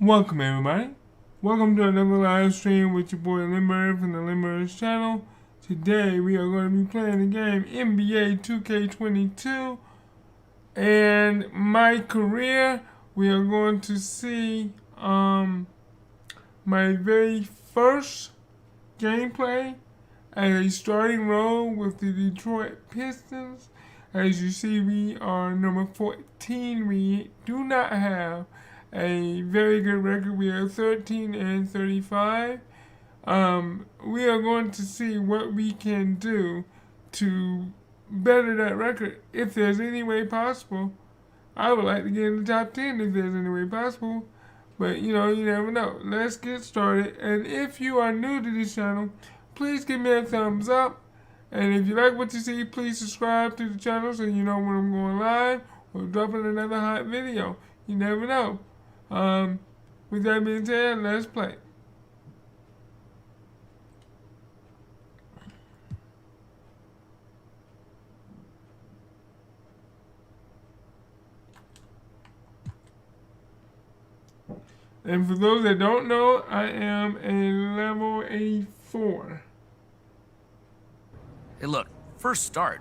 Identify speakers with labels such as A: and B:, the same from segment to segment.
A: Welcome everybody. Welcome to another live stream with your boy Limber from the Limber's channel. Today we are going to be playing the game NBA 2K22 and my career. We are going to see my very first gameplay as a starting role with the Detroit Pistons. As you see, we are number 14. We do not have a very good record. We are 13-35. We are going to see what we can do to better that record if there's any way possible. I would like to get in the top 10 if there's any way possible, but you never know. Let's get started. And if you are new to this channel, please give me a thumbs up. And if you like what you see, please subscribe to the channel so you know when I'm going live or dropping another hot video. You never know. With that being said, let's play. And for those that don't know, I am a level 84.
B: Hey look, first start.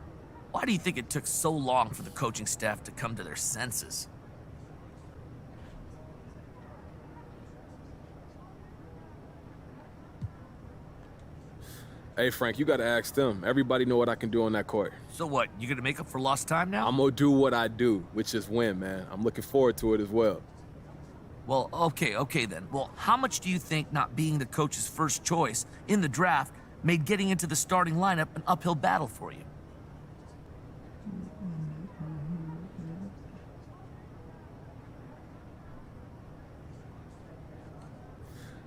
B: Why do you think it took so long for the coaching staff to come to their senses?
C: Hey, Frank, you gotta ask them. Everybody know what I can do on that court.
B: So what, you gonna make up for lost time now?
C: I'm gonna do what I do, which is win, man. I'm looking forward to it as well.
B: Well, okay then. Well, how much do you think not being the coach's first choice in the draft made getting into the starting lineup an uphill battle for you?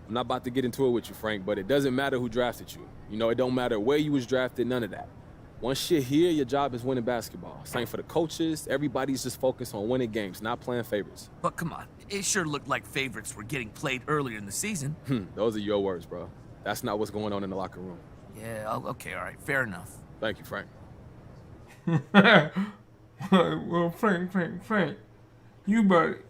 C: I'm not about to get into it with you, Frank, but it doesn't matter who drafted you. It don't matter where you was drafted, none of that. Once you're here, your job is winning basketball. Same for the coaches. Everybody's just focused on winning games, not playing favorites.
B: But come on, it sure looked like favorites were getting played earlier in the season.
C: Those are your words, bro. That's not what's going on in the locker room.
B: Yeah, okay, all right, fair enough.
C: Thank you, Frank.
A: Well, Frank, you better,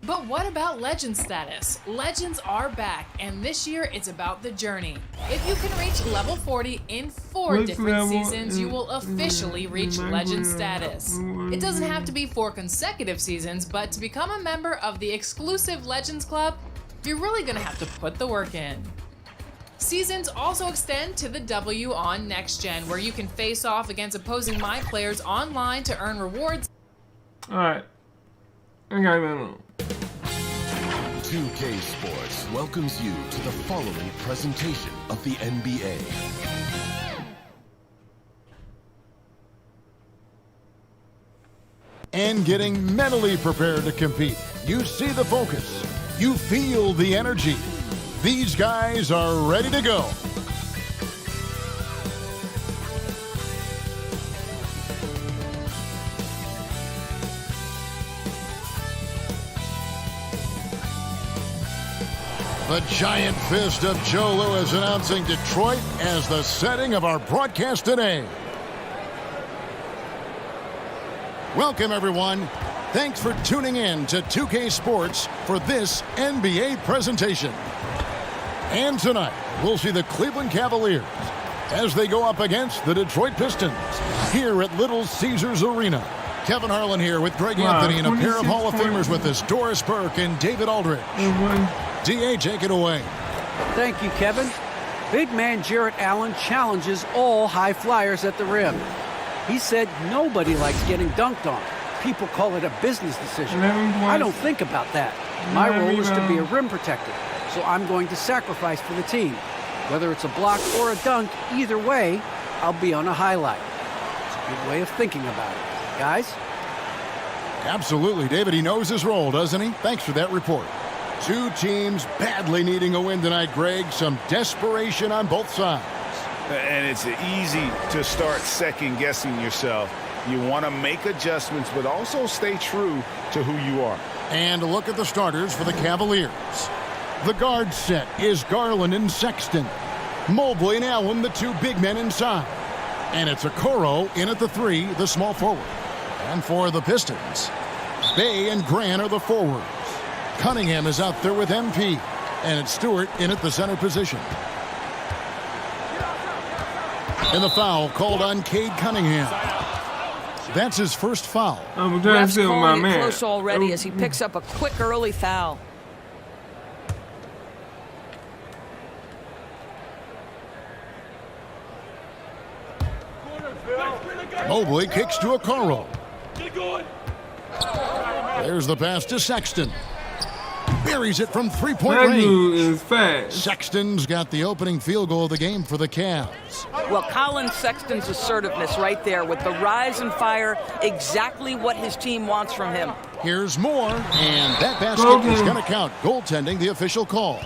D: But what about legend status? Legends are back, and this year it's about the journey. If you can reach level 40 in 4 different seasons, you will officially reach legend status. It doesn't have to be 4 consecutive seasons, but to become a member of the exclusive Legends Club, you're really gonna have to put the work in. Seasons also extend to the W on Next Gen, where you can face off against opposing My players online to earn rewards.
A: Alright. I got that on.
E: 2K Sports welcomes you to the following presentation of the NBA.
F: And getting mentally prepared to compete. You see the focus. You feel the energy. These guys are ready to go. The giant fist of Joe Louis announcing Detroit as the setting of our broadcast today. Welcome, everyone. Thanks for tuning in to 2K Sports for this NBA presentation. And tonight, we'll see the Cleveland Cavaliers as they go up against the Detroit Pistons here at Little Caesars Arena. Kevin Harlan here with Greg Anthony and a pair of Hall of Famers with us, Doris Burke and David Aldridge. DA, take it away.
G: Thank you, Kevin. Big man Jarrett Allen challenges all high flyers at the rim. He said nobody likes getting dunked on. People call it a business decision. I don't think about that. My role is to be a rim protector, so I'm going to sacrifice for the team. Whether it's a block or a dunk, either way, I'll be on a highlight. It's a good way of thinking about it. Guys?
F: Absolutely, David. He knows his role, doesn't he? Thanks for that report. Two teams badly needing a win tonight, Greg. Some desperation on both sides.
H: And it's easy to start second-guessing yourself. You want to make adjustments, but also stay true to who you are.
F: And a look at the starters for the Cavaliers. The guard set is Garland and Sexton. Mobley and Allen, the two big men inside. And it's Okoro in at the 3, the small forward. And for the Pistons, Bay and Grant are the forwards. Cunningham is out there with MP. And it's Stewart in at the center position. And the foul called on Cade Cunningham. That's his first foul.
A: I'm trying to see my man.
I: Close already as he picks up a quick early foul.
F: Mobley kicks to Okoro. There's the pass to Sexton. Buries it from three-point
A: That
F: range.
A: dude is fast.
F: Sexton's got the opening field goal of the game for the Cavs.
I: Well, Colin Sexton's assertiveness right there with the rise and fire, exactly what his team wants from him.
F: Here's more, and that basket is going to count. Goaltending, the official call.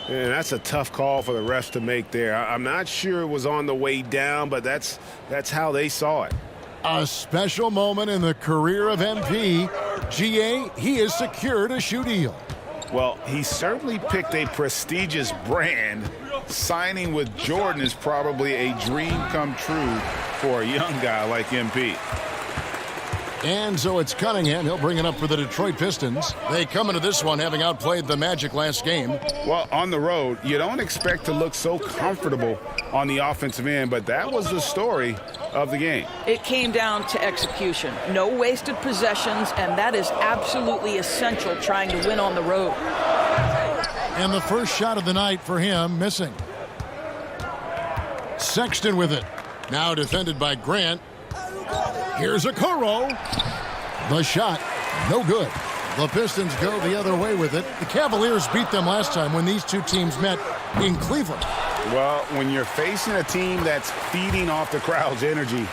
H: Yeah, that's a tough call for the refs to make there. I'm not sure it was on the way down, but that's how they saw it.
F: A special moment in the career of MP. GA, he has secured a shoe deal.
H: Well, he certainly picked a prestigious brand. Signing with Jordan is probably a dream come true for a young guy like MP.
F: And so it's Cunningham. He'll bring it up for the Detroit Pistons. They come into this one having outplayed the Magic last game.
H: Well, on the road, you don't expect to look so comfortable on the offensive end, but that was the story of the game.
I: It came down to execution. No wasted possessions, and that is absolutely essential trying to win on the road.
F: And the first shot of the night for him, missing. Sexton with it. Now defended by Grant. Here's Okoro. The shot, no good. The Pistons go the other way with it. The Cavaliers beat them last time when these two teams met in Cleveland.
H: Well, when you're facing a team that's feeding off the crowd's energy,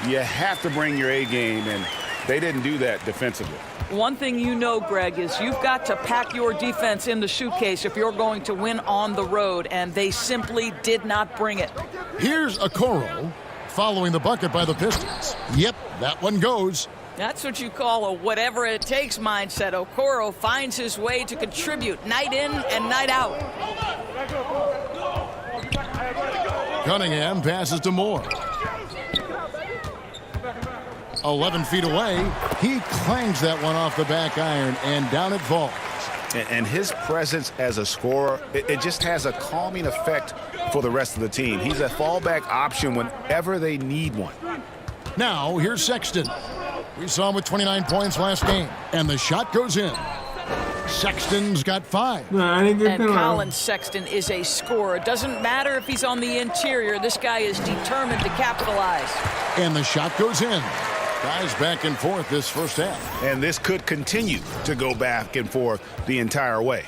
H: you have to bring your A game, and they didn't do that defensively.
I: One thing you know, Greg, is you've got to pack your defense in the suitcase if you're going to win on the road, and they simply did not bring it.
F: Here's Okoro following the bucket by the Pistons. Yep, that one goes.
I: That's what you call a whatever-it-takes mindset. Okoro finds his way to contribute night in and night out.
F: Cunningham passes to Moore. 11 feet away. He clangs that one off the back iron, and down it falls.
H: And his presence as a scorer, it just has a calming effect for the rest of the team. He's a fallback option whenever they need one.
F: Now, here's Sexton. We saw him with 29 points last game, and the shot goes in. Sexton's got 5.
I: And Colin Sexton is a scorer. Doesn't matter if he's on the interior. This guy is determined to capitalize.
F: And the shot goes in. Guys back and forth this first half.
H: And this could continue to go back and forth the entire way.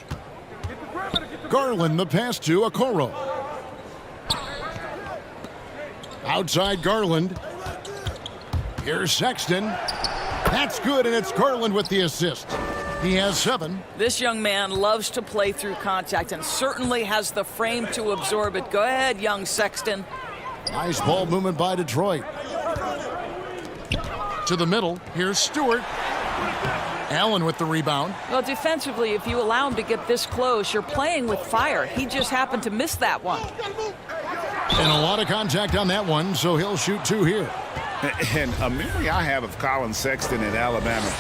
F: Garland the pass to Okoro. Outside Garland. Here's Sexton. That's good, and it's Garland with the assist. He has 7.
I: This young man loves to play through contact and certainly has the frame to absorb it. Go ahead, young Sexton.
F: Nice ball movement by Detroit. To the middle. Here's Stewart. Allen with the rebound.
I: Well, defensively, if you allow him to get this close, you're playing with fire. He just happened to miss that one.
F: And a lot of contact on that one, so he'll shoot 2 here.
H: And a memory I have of Colin Sexton in Alabama.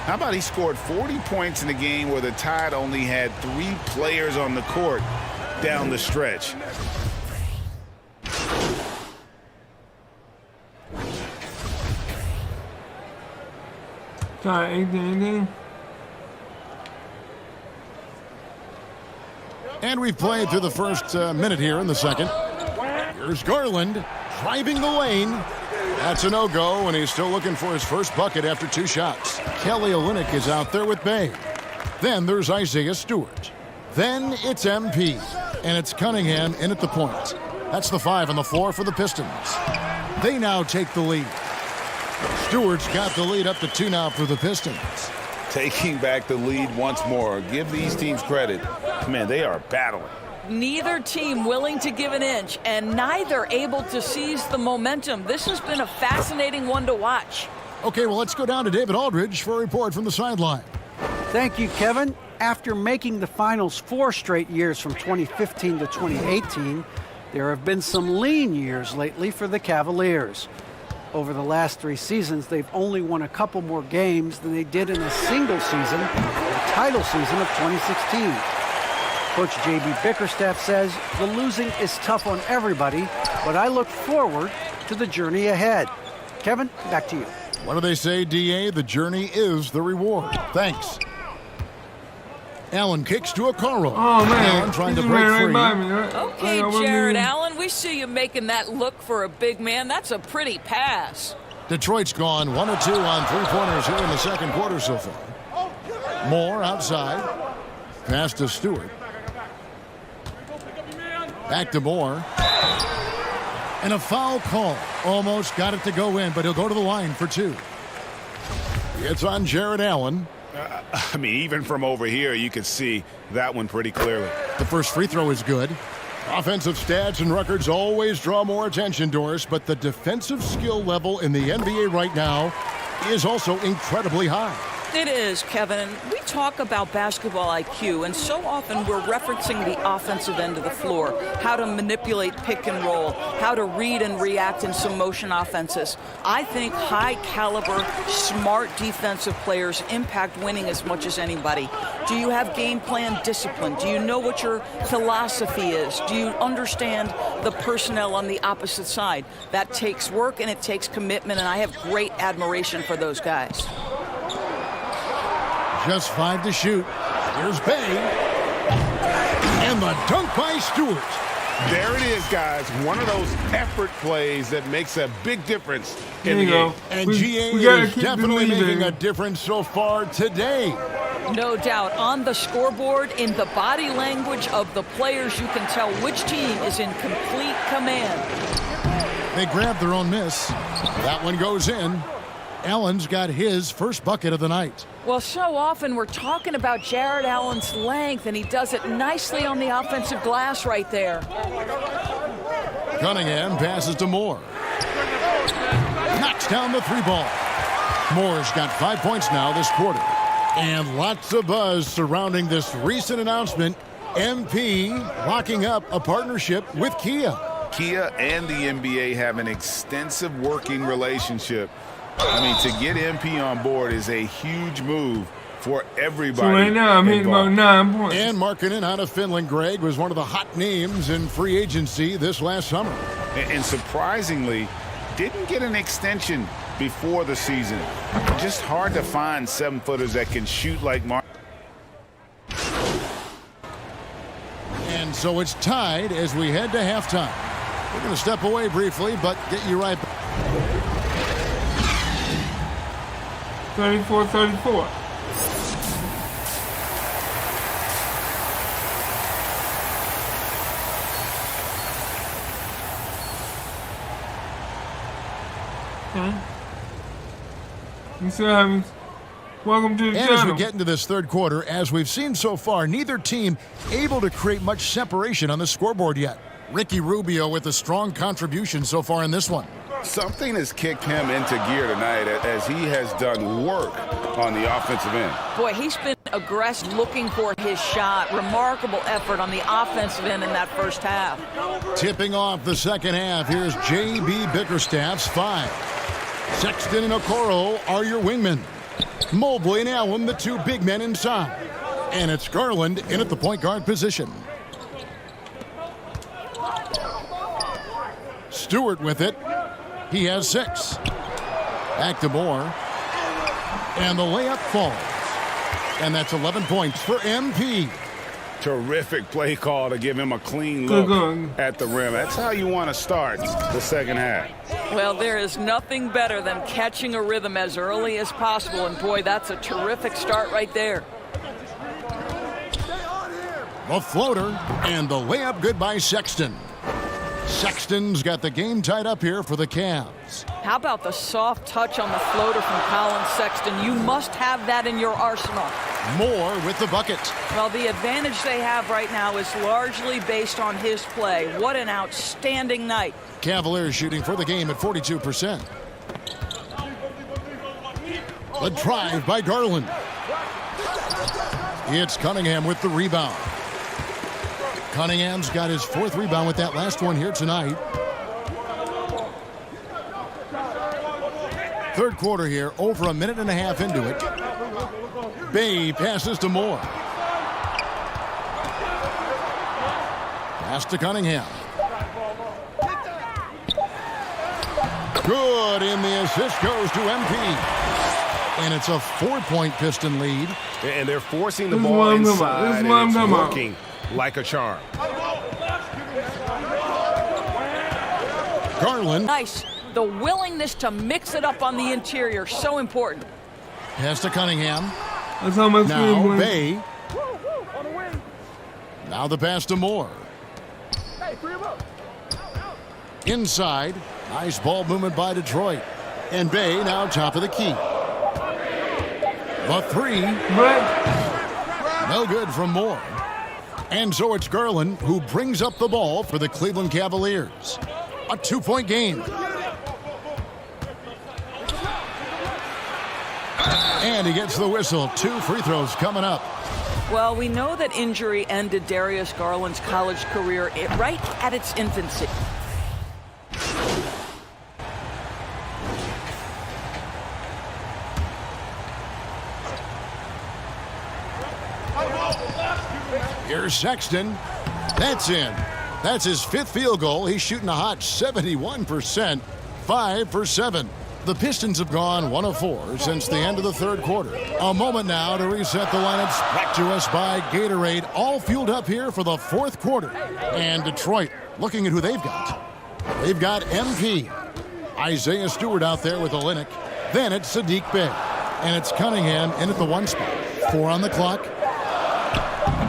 H: How about he scored 40 points in a game where the Tide only had 3 players on the court down the stretch?
A: Sorry, 18.
F: And we've played through the first minute here in the second. Here's Garland driving the lane. That's a no-go, and he's still looking for his first bucket after 2 shots. Kelly Olynyk is out there with Bay. Then there's Isaiah Stewart. Then it's MP, and it's Cunningham in at the point. That's the 5 on the floor for the Pistons. They now take the lead. Stewart's got the lead up to 2 now for the Pistons.
H: Taking back the lead once more. Give these teams credit. Man, they are battling.
I: Neither team willing to give an inch, and neither able to seize the momentum. This has been a fascinating one to watch.
F: Okay, well, let's go down to David Aldridge for a report from the sideline.
G: Thank you, Kevin. After making the finals 4 straight years from 2015 to 2018, there have been some lean years lately for the Cavaliers. Over the last 3 seasons, they've only won a couple more games than they did in a single season, the title season of 2016. Coach J.B. Bickerstaff says the losing is tough on everybody, but I look forward to the journey ahead. Kevin, back to you.
F: What do they say, D.A.? The journey is the reward. Thanks. Allen kicks to Okoro.
A: Oh, man.
F: Allen trying to break free.
I: Okay, Jared Allen, we see you making that look for a big man. That's a pretty pass.
F: Detroit's gone 1 of 2 on 3-pointers here in the second quarter so far. Moore outside. Pass to Stewart. Back to Moore. And a foul call. Almost got it to go in, but he'll go to the line for 2. It's on Jared Allen.
H: I mean, even from over here, you could see that one pretty clearly.
F: The first free throw is good. Offensive stats and records always draw more attention, Doris, but the defensive skill level in the NBA right now is also incredibly high.
I: It is, Kevin. We talk about basketball IQ, and so often we're referencing the offensive end of the floor, how to manipulate pick and roll, how to read and react in some motion offenses. I think high-caliber, smart defensive players impact winning as much as anybody. Do you have game plan discipline? Do you know what your philosophy is? Do you understand the personnel on the opposite side? That takes work and it takes commitment, and I have great admiration for those guys.
F: Just 5 to shoot. Here's Bay. And the dunk by Stewart.
H: There it is, guys. One of those effort plays that makes a big difference in the game.
F: And GA is definitely making a difference so far today.
I: No doubt. On the scoreboard, in the body language of the players, you can tell which team is in complete command.
F: They grab their own miss. That one goes in. Allen's got his first bucket of the night.
I: Well, so often we're talking about Jared Allen's length, and he does it nicely on the offensive glass right there.
F: Cunningham passes to Moore. Knocks down the 3-ball. Moore's got 5 points now this quarter. And lots of buzz surrounding this recent announcement. MP locking up a partnership with Kia.
H: Kia and the NBA have an extensive working relationship. I mean, to get MP on board is a huge move for everybody.
A: So right now, I'm hitting about 9 points.
F: And Markkanen out of Finland, Greg, was one of the hot names in free agency this last summer.
H: And surprisingly, didn't get an extension before the season. Just hard to find 7-footers that can shoot like Mark.
F: And so it's tied as we head to halftime. We're going to step away briefly, but get you right back.
A: 34-34. You still haven't. Welcome to the channel.
F: As we get into this third quarter, as we've seen so far, neither team able to create much separation on the scoreboard yet. Ricky Rubio with a strong contribution so far in this one.
H: Something has kicked him into gear tonight as he has done work on the offensive end.
I: Boy, he's been aggressive looking for his shot. Remarkable effort on the offensive end in that first half.
F: Tipping off the second half, here's J.B. Bickerstaff's 5. Sexton and Okoro are your wingmen. Mobley and Allen, the 2 big men inside. And it's Garland in at the point guard position. Stewart with it. He has 6. Back to Moore. And the layup falls. And that's 11 points for MP.
H: Terrific play call to give him a clean look at the rim. That's how you want to start the second half.
I: Well, there is nothing better than catching a rhythm as early as possible. And, boy, that's a terrific start right there.
F: The floater and the layup good by Sexton. Sexton's got the game tied up here for the Cavs.
I: How about the soft touch on the floater from Colin Sexton? You must have that in your arsenal.
F: Moore with the bucket.
I: Well, the advantage they have right now is largely based on his play. What an outstanding night.
F: Cavaliers shooting for the game at 42%. The drive by Garland. It's Cunningham with the rebound. Cunningham's got his 4th rebound with that last one here tonight. Third quarter here, over a minute and a half into it. Bay passes to Moore. Pass to Cunningham. Good, and the assist goes to MP. And it's a 4-point Piston lead.
J: And they're forcing the ball inside, and it's working like a charm.
F: Garland.
I: Nice. The willingness to mix it up on the interior, so important.
F: Pass to Cunningham.
A: That's how much
F: now Bay. Now the pass to Moore. Inside. Nice ball movement by Detroit. And Bay now top of the key. The three. No good from Moore. And so it's Garland who brings up the ball for the Cleveland Cavaliers. A 2-point game. And he gets the whistle. 2 free throws coming up.
I: Well, we know that injury ended Darius Garland's college career right at its infancy.
F: Here's Sexton. That's in. That's his 5th field goal. He's shooting a hot 71%. 5 for 7. The Pistons have gone 1 of 4 since the end of the third quarter. A moment now to reset the lineups. Brought to us by Gatorade. All fueled up here for the fourth quarter. And Detroit, looking at who they've got. They've got MP. Isaiah Stewart out there with Olynyk. Then it's Saddiq Bey. And it's Cunningham in at the 1 spot. 4 on the clock.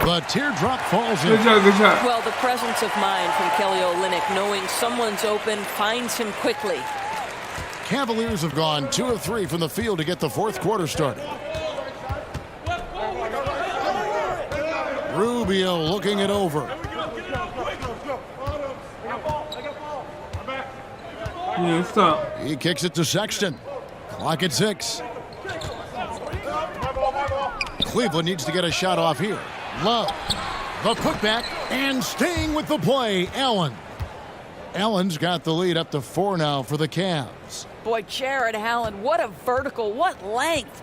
F: The teardrop falls in.
A: Good job.
I: Well, the presence of mind from Kelly Olynyk, knowing someone's open, finds him quickly.
F: Cavaliers have gone 2 of 3 from the field to get the fourth quarter started. Rubio looking it over.
A: Yeah, stop.
F: He kicks it to Sexton. Clock at 6. Cleveland needs to get a shot off here. Love. The putback and staying with the play, Allen. Allen's got the lead up to 4 now for the Cavs.
I: Boy, Jared Allen, what a vertical, what length.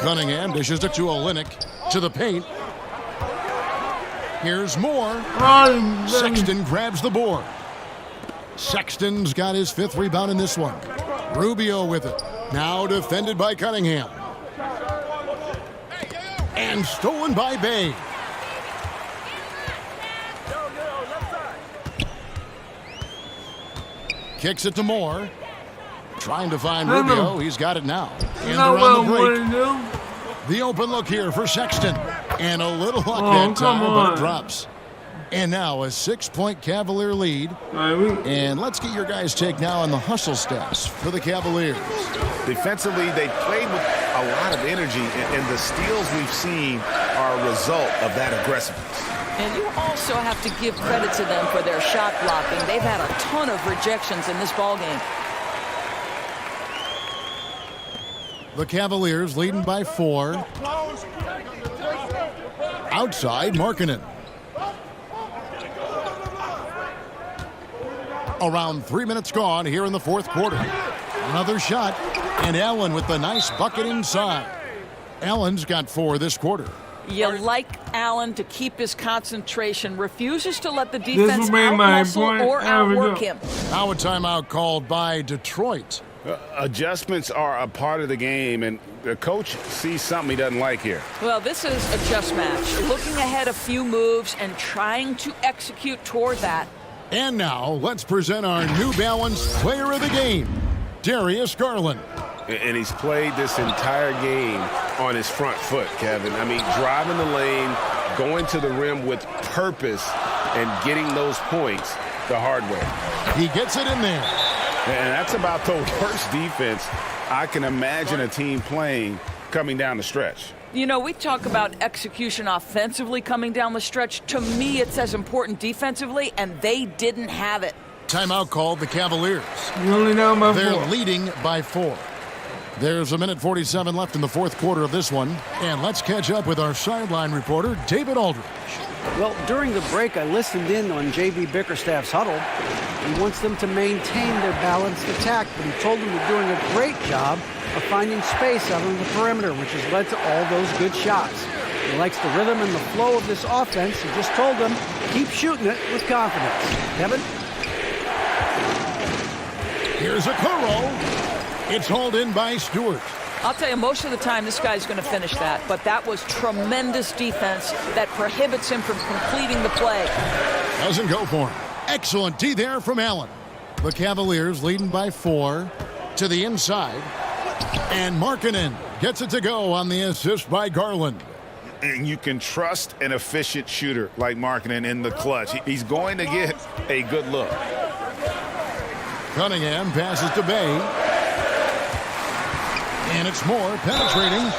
F: Cunningham dishes it to Olynyk, to the paint. Here's Moore. Sexton grabs the board. Sexton's got his 5th rebound in this one. Rubio with it. Now defended by Cunningham. And stolen by Bay. Kicks it to Moore. Trying to find Rubio. He's got it now. And they're on the break. The open look here for Sexton. And a little luck that time, but it drops. And now a 6-point Cavalier lead. And let's get your guys' take now on the hustle stats for the Cavaliers.
H: Defensively, they played with a lot of energy, and the steals we've seen are a result of that aggressiveness.
I: And you also have to give credit to them for their shot blocking. They've had a ton of rejections in this ballgame.
F: The Cavaliers leading by 4. Outside, Markkanen. Around 3 minutes gone here in the fourth quarter. Another shot, and Allen with the nice bucket inside. Allen's got 4 this quarter.
I: You like Allen to keep his concentration, refuses to let the defense out-muscle or outwork him.
F: Now a timeout called by Detroit.
H: Adjustments are a part of the game, and the coach sees something he doesn't like here.
I: Well, this is a just match. Looking ahead a few moves and trying to execute toward that.
F: And now, let's present our New Balance Player of the Game, Darius Garland.
H: And he's played this entire game on his front foot, Kevin. I mean, driving the lane, going to the rim with purpose, and getting those points the hard way.
F: He gets it in there.
H: And that's about the worst defense I can imagine a team playing coming down the stretch.
I: You know, we talk about execution offensively coming down the stretch. To me, it's as important defensively, and they didn't have it.
F: Timeout called the Cavaliers.
A: You're only down by 4.
F: They're leading by 4. There's a minute 47 left in the fourth quarter of this one. And let's catch up with our sideline reporter, David Aldridge.
G: Well, during the break, I listened in on J.B. Bickerstaff's huddle. He wants them to maintain their balanced attack, but he told them they're doing a great job of finding space out on the perimeter, which has led to all those good shots. He likes the rhythm and the flow of this offense. He just told them, keep shooting it with confidence. Kevin?
F: Here's a Okoro. It's hauled in by Stewart.
I: I'll tell you, most of the time this guy's going to finish that, but that was tremendous defense that prohibits him from completing the play.
F: Doesn't go for him. Excellent D there from Allen. The Cavaliers leading by 4 to the inside. And Markkanen gets it to go on the assist by Garland.
J: And you can trust an efficient shooter like Markkanen in the clutch. He's going to get a good look.
F: Cunningham passes to Bay. And it's more penetrating.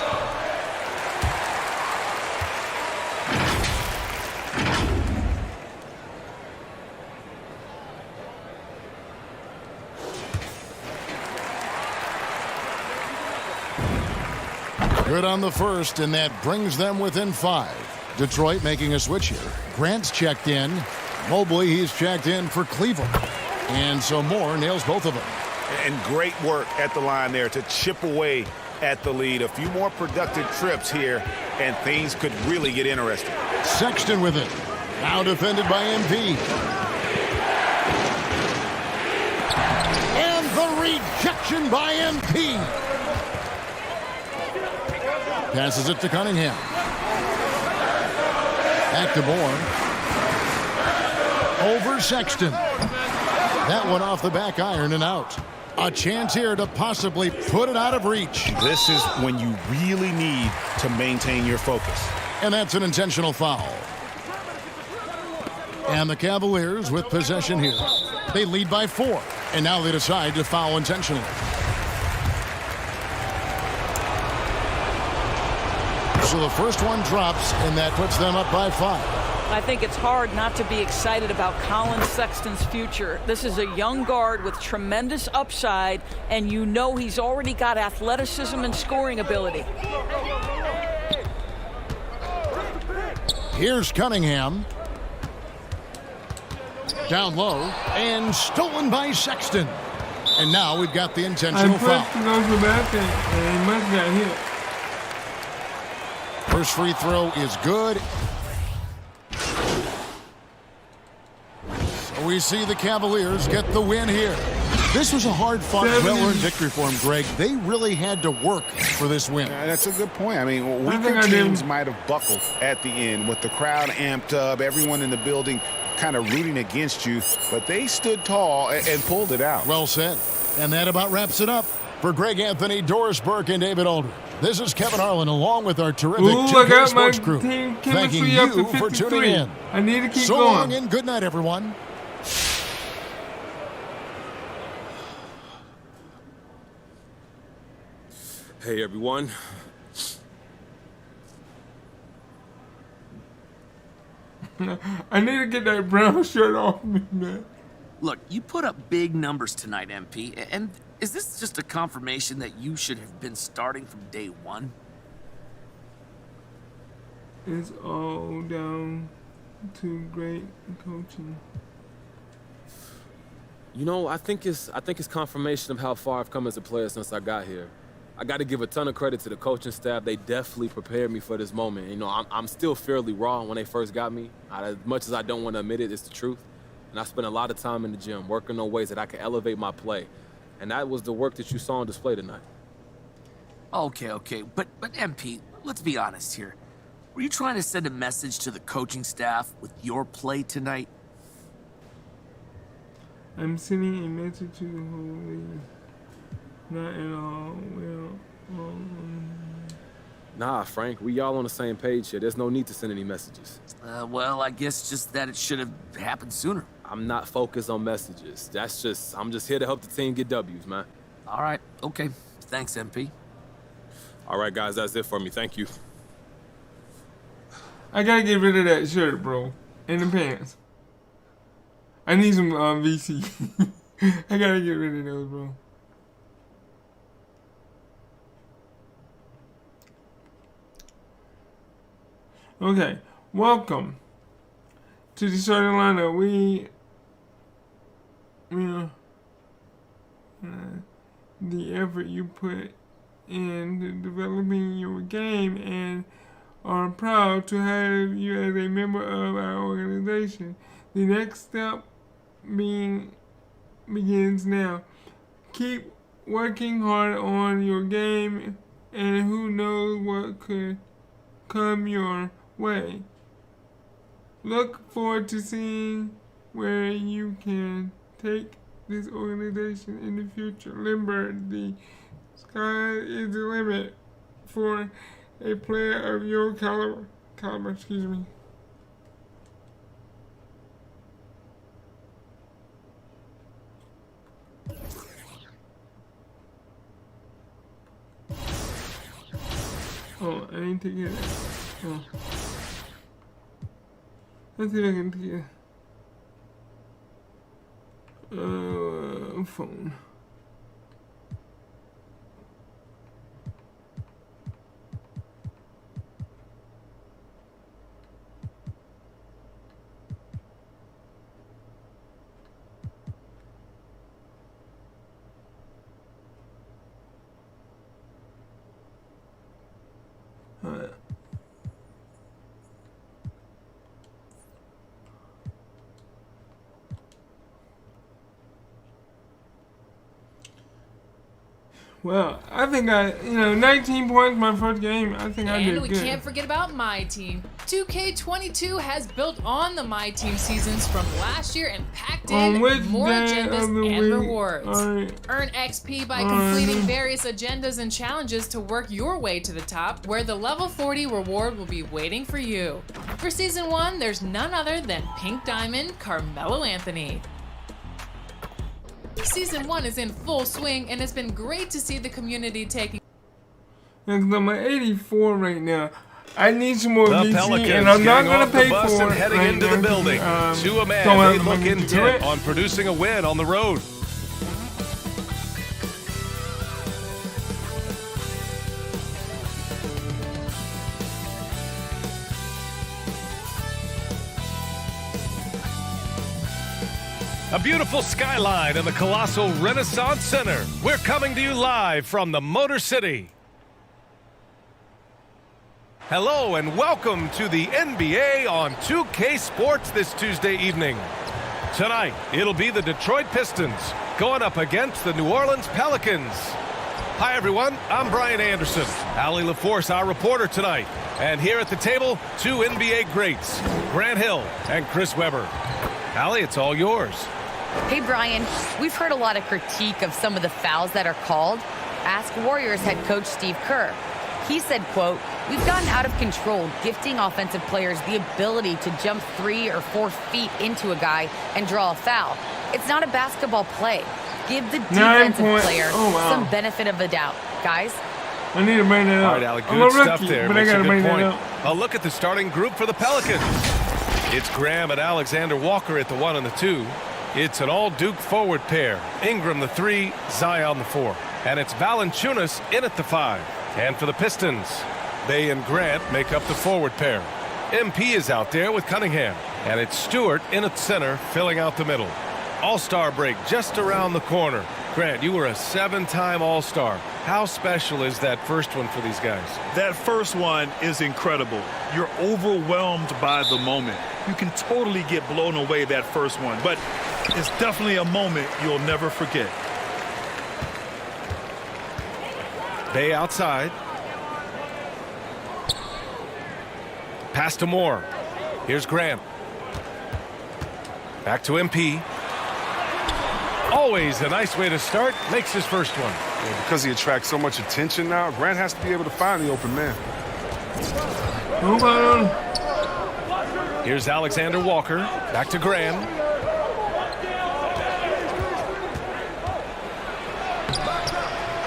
F: Good on the first, and that brings them within 5. Detroit making a switch here. Grant's checked in. Mobley, he's checked in for Cleveland. And so Moore nails both of them.
J: And great work at the line there to chip away at the lead. A few more productive trips here, and things could really get interesting.
F: Sexton with it. Now defended by MP. And the rejection by MP. Passes it to Cunningham. Back to Moore. Over Sexton. That one off the back iron and out. A chance here to possibly put it out of reach.
J: This is when you really need to maintain your focus.
F: And that's an intentional foul. And the Cavaliers with possession here. They lead by 4. And now they decide to foul intentionally. So the first one drops, and that puts them up by 5.
I: I think it's hard not to be excited about Colin Sexton's future. This is a young guard with tremendous upside, and you know he's already got athleticism and scoring ability.
F: Here's Cunningham. Down low, and stolen by Sexton. And now we've got the intentional foul.
A: And he must got hit.
F: First free throw is good. We see the Cavaliers get the win here. This was a hard-fought, well-earned victory for them, Greg. They really had to work for this win.
J: That's a good point. I mean, weaker teams might have buckled at the end with the crowd amped up, everyone in the building kind of rooting against you, but they stood tall and pulled it out.
F: Well said. And that about wraps it up. For Greg Anthony, Doris Burke, and David Aldridge, this is Kevin Harlan along with our terrific 2K Sports crew. Thanking you for tuning in.
A: I need to keep
F: so
A: going.
F: Long and good night, everyone.
C: Hey, everyone.
A: I need to get that brown shirt off me, man.
B: Look, you put up big numbers tonight, MP, and is this just a confirmation that you should have been starting from day 1?
A: It's all down to great coaching.
C: You know, I think it's confirmation of how far I've come as a player since I got here. I got to give a ton of credit to the coaching staff. They definitely prepared me for this moment. You know, I'm still fairly raw when they first got me. As much as I don't want to admit it, it's the truth. And I spent a lot of time in the gym working on ways that I can elevate my play. And that was the work that you saw on display tonight.
B: Okay. But MP, let's be honest here. Were you trying to send a message to the coaching staff with your play tonight?
A: I'm sending a message to the whole league. Not at all. Well,
C: Nah, Frank, we all on the same page here. There's no need to send any messages.
B: Well, I guess just that it should have happened sooner.
C: I'm not focused on messages. I'm just here to help the team get W's, man.
B: All right, okay. Thanks, MP.
C: All right, guys, that's it for me. Thank you.
A: I gotta get rid of that shirt, bro. And the pants. I need some VC. I gotta get rid of those, bro. Okay, welcome to the starting lineup. the effort you put into developing your game and are proud to have you as a member of our organization. The next step begins now. Keep working hard on your game, and who knows what could come your way. Look forward to seeing where you can take this organization in the future. Remember, the sky is the limit for a player of your caliber. Excuse me. Oh, I didn't take it. Oh. Let's see if I can take it. Phone. Well, I think 19 points my first game. I think I did good.
D: And we can't forget about My Team. 2K22 has built on the My Team seasons from last year and packed in more agendas and rewards. Earn XP by completing various agendas and challenges to work your way to the top, where the level 40 reward will be waiting for you. For Season 1, there's none other than Pink Diamond Carmelo Anthony. Season 1 is in full swing, and it's been great to see the community taking.
A: I'm at 84 right now. I need some more VC, and I'm not going to pay for it.
K: Heading into the building. To a man, they look intent on producing a win on the road. A beautiful skyline in the colossal Renaissance Center. We're coming to you live from the Motor City. Hello and welcome to the NBA on 2K Sports this Tuesday evening. Tonight, it'll be the Detroit Pistons going up against the New Orleans Pelicans. Hi everyone, I'm Brian Anderson. Allie LaForce, our reporter tonight. And here at the table, two NBA greats, Grant Hill and Chris Webber. Allie, it's all yours.
L: Hey, Brian, we've heard a lot of critique of some of the fouls that are called. Ask Warriors head coach Steve Kerr. He said, quote, "We've gotten out of control, gifting offensive players the ability to jump 3 or 4 feet into a guy and draw a foul. It's not a basketball play. Give the defensive player some benefit of the doubt. Guys?"
A: I need to bring that up.
K: All right, Allie, good stuff there.
A: But I gotta bring that up.
K: A look at the starting group for the Pelicans. It's Graham and Alexander Walker at the 1 and the 2. It's an all-Duke forward pair. Ingram the 3, Zion the 4. And it's Valanciunas in at the 5. And for the Pistons, Bey and Grant make up the forward pair. MP is out there with Cunningham. And it's Stewart in at center, filling out the middle. All-Star break just around the corner. Grant, you were a 7-time All-Star. How special is that first one for these guys?
M: That first one is incredible. You're overwhelmed by the moment. You can totally get blown away that first one, but it's definitely a moment you'll never forget.
K: Bey outside. Pass to Moore. Here's Grant. Back to MP. Always a nice way to start. Makes his first one.
N: Yeah, because he attracts so much attention now, Grant has to be able to find the open man.
K: Here's Alexander Walker. Back to Graham.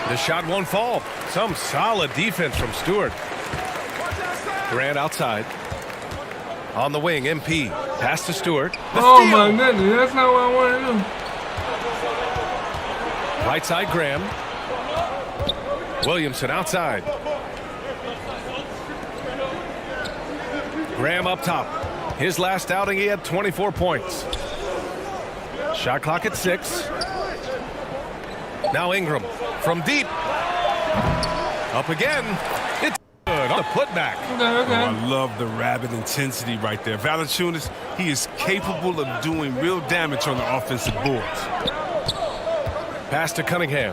K: The shot won't fall. Some solid defense from Stewart. Grant outside. On the wing, MP. Pass to Stewart.
A: Oh my goodness, that's not what I wanted to do.
K: Right side, Graham. Williamson outside. Graham up top. His last outing, he had 24 points. Shot clock at 6. Now Ingram from deep. Up again. It's good on the putback.
A: Okay.
N: Oh, I love the rabid intensity right there. Valanciunas, he is capable of doing real damage on the offensive boards.
K: Pass to Cunningham.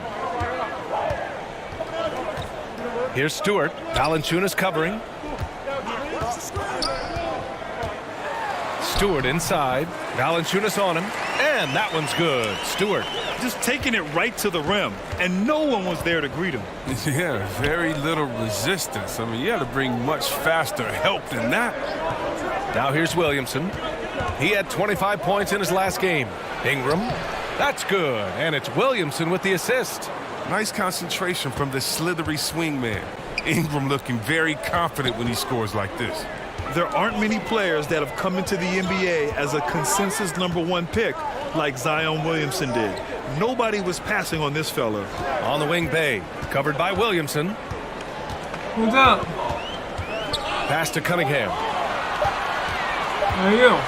K: Here's Stewart. Valanciunas covering. Stewart inside. Valanciunas on him. And that one's good. Stewart.
M: Just taking it right to the rim, and no one was there to greet him.
N: Yeah, very little resistance. I mean, you had to bring much faster help than that.
K: Now here's Williamson. He had 25 points in his last game. Ingram. That's good. And it's Williamson with the assist.
N: Nice concentration from the slithery swing man. Ingram looking very confident when he scores like this.
M: There aren't many players that have come into the NBA as a consensus #1 pick like Zion Williamson did. Nobody was passing on this fella.
K: On the wing, Bay. Covered by Williamson.
A: What's up?
K: Pass to Cunningham.
A: There you go.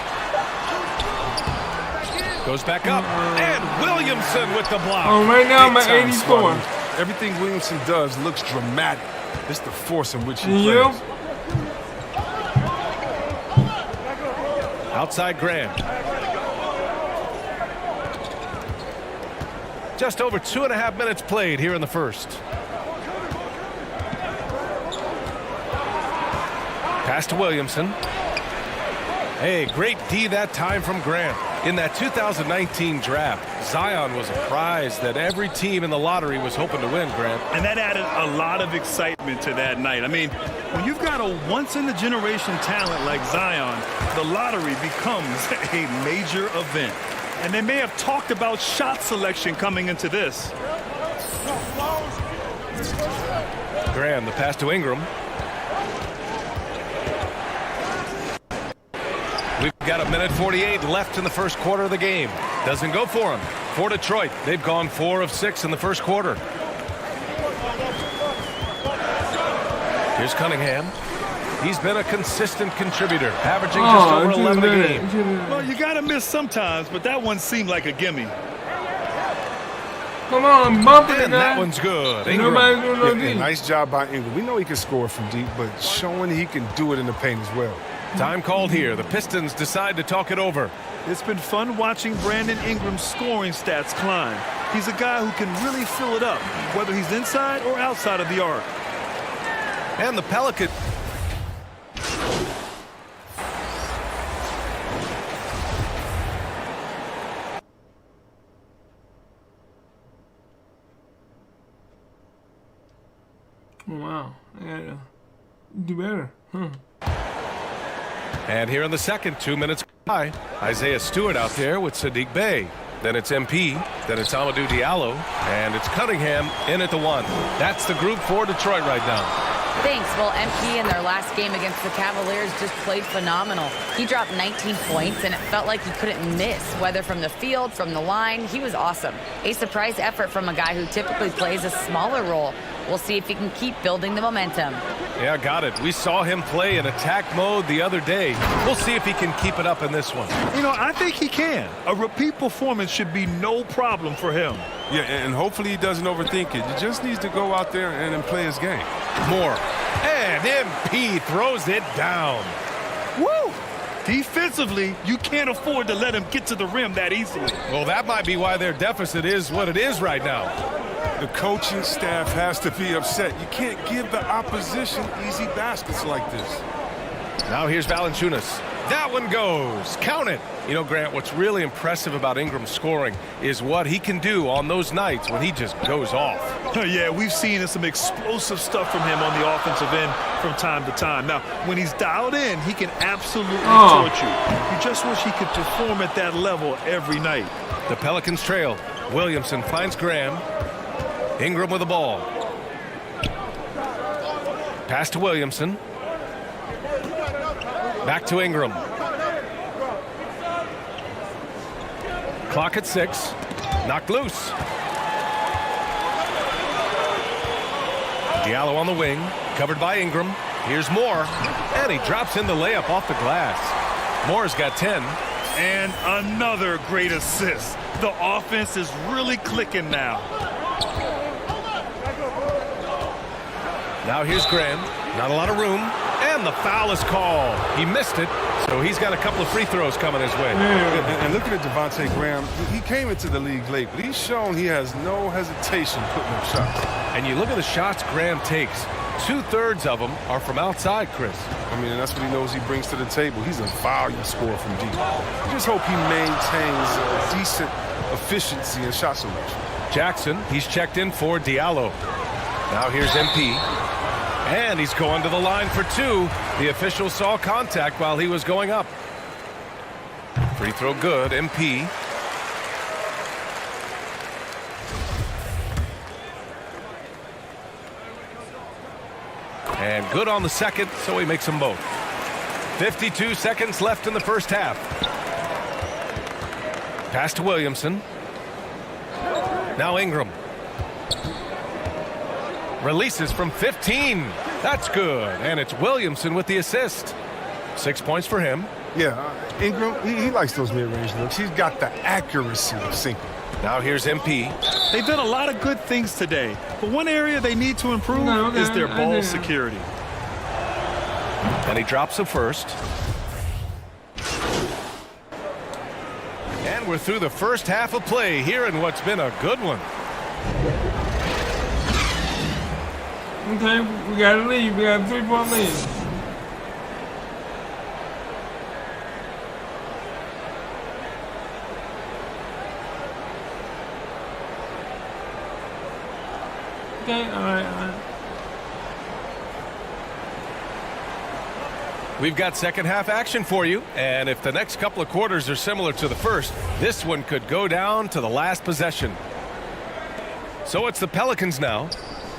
K: Goes back up. And Williamson with the block.
A: Oh, right now I'm
N: Big
A: at
N: time
A: 84.
N: scoring. Everything Williamson does looks dramatic. It's the force in which he plays.
K: Outside Graham. Just over 2.5 minutes played here in the first. Pass to Williamson. Hey, great D that time from Graham. In that 2019 draft, Zion was a prize that every team in the lottery was hoping to win, Grant.
M: And that added a lot of excitement to that night. I mean, when you've got a once-in-a-generation talent like Zion, the lottery becomes a major event. And they may have talked about shot selection coming into this.
K: Graham, the pass to Ingram. We've got 1:48 left in the first quarter of the game. Doesn't go for him. For Detroit, they've gone 4 of 6 in the first quarter. Here's Cunningham. He's been a consistent contributor, averaging just over 11 a game.
M: Well, you got to miss sometimes, but that one seemed like a gimme.
A: Come on, bump it,
K: and that one's good.
A: Nobody's doing no
N: Yeah,
A: deep.
N: nice job by Ingram. We know he can score from deep, but showing he can do it in the paint as well.
K: Time called here. The Pistons decide to talk it over.
M: It's been fun watching Brandon Ingram's scoring stats climb. He's a guy who can really fill it up, whether he's inside or outside of the arc.
K: And the Pelican.
A: Wow, I gotta do better.
K: And here in the second, 2 minutes by Isaiah Stewart out there with Sadiq Bey. Then it's MP, then it's Amadou Diallo, and it's Cunningham in at the 1. That's the group for Detroit right now.
L: Thanks. Well, MP in their last game against the Cavaliers just played phenomenal. He dropped 19 points, and it felt like he couldn't miss, whether from the field, from the line. He was awesome. A surprise effort from a guy who typically plays a smaller role. We'll see if he can keep building the momentum.
K: Yeah, got it. We saw him play in attack mode the other day. We'll see if he can keep it up in this one.
M: You know, I think he can. A repeat performance should be no problem for him.
N: Yeah, and hopefully he doesn't overthink it. He just needs to go out there and play his game.
K: More. And MP throws it down.
M: Woo! Defensively, you can't afford to let him get to the rim that easily.
K: Well, that might be why their deficit is what it is right now.
N: The coaching staff has to be upset. You can't give the opposition easy baskets like this.
K: Now here's Valanciunas. That one goes. Count it. You know, Grant, what's really impressive about Ingram's scoring is what he can do on those nights when he just goes off.
M: Yeah, we've seen some explosive stuff from him on the offensive end from time to time. Now, when he's dialed in, he can absolutely torch you. You just wish he could perform at that level every night.
K: The Pelicans trail. Williamson finds Graham. Ingram with the ball. Pass to Williamson. Back to Ingram. Clock at 6. Knocked loose. Diallo on the wing. Covered by Ingram. Here's Moore. And he drops in the layup off the glass. Moore's got 10.
M: And another great assist. The offense is really clicking now.
K: Now here's Graham. Not a lot of room. And the foul is called. He missed it, so he's got a couple of free throws coming his way.
N: And looking at Devontae Graham, he came into the league late, but he's shown he has no hesitation putting up shots.
K: And you look at the shots Graham takes. 2/3 of them are from outside, Chris.
N: I mean, that's what he knows he brings to the table. He's a volume scorer from deep. I just hope he maintains a decent efficiency in shot selection.
K: Jackson, he's checked in for Diallo. Now here's MP. And he's going to the line for two. The official saw contact while he was going up. Free throw good, MP. And good on the second, so he makes them both. 52 seconds left in the first half. Pass to Williamson. Now Ingram. Releases from 15. That's good. And it's Williamson with the assist. 6 points for him.
N: Yeah, Ingram, he likes those mid-range looks. He's got the accuracy of sinking.
K: Now here's MP.
M: They've done a lot of good things today, but one area they need to improve is their ball security.
K: And he drops the first. And we're through the first half of play here in what's been a good one.
A: Okay, we gotta leave. We got a 3-point lead. Okay, all right.
K: We've got second half action for you, and if the next couple of quarters are similar to the first, this one could go down to the last possession. So it's the Pelicans now.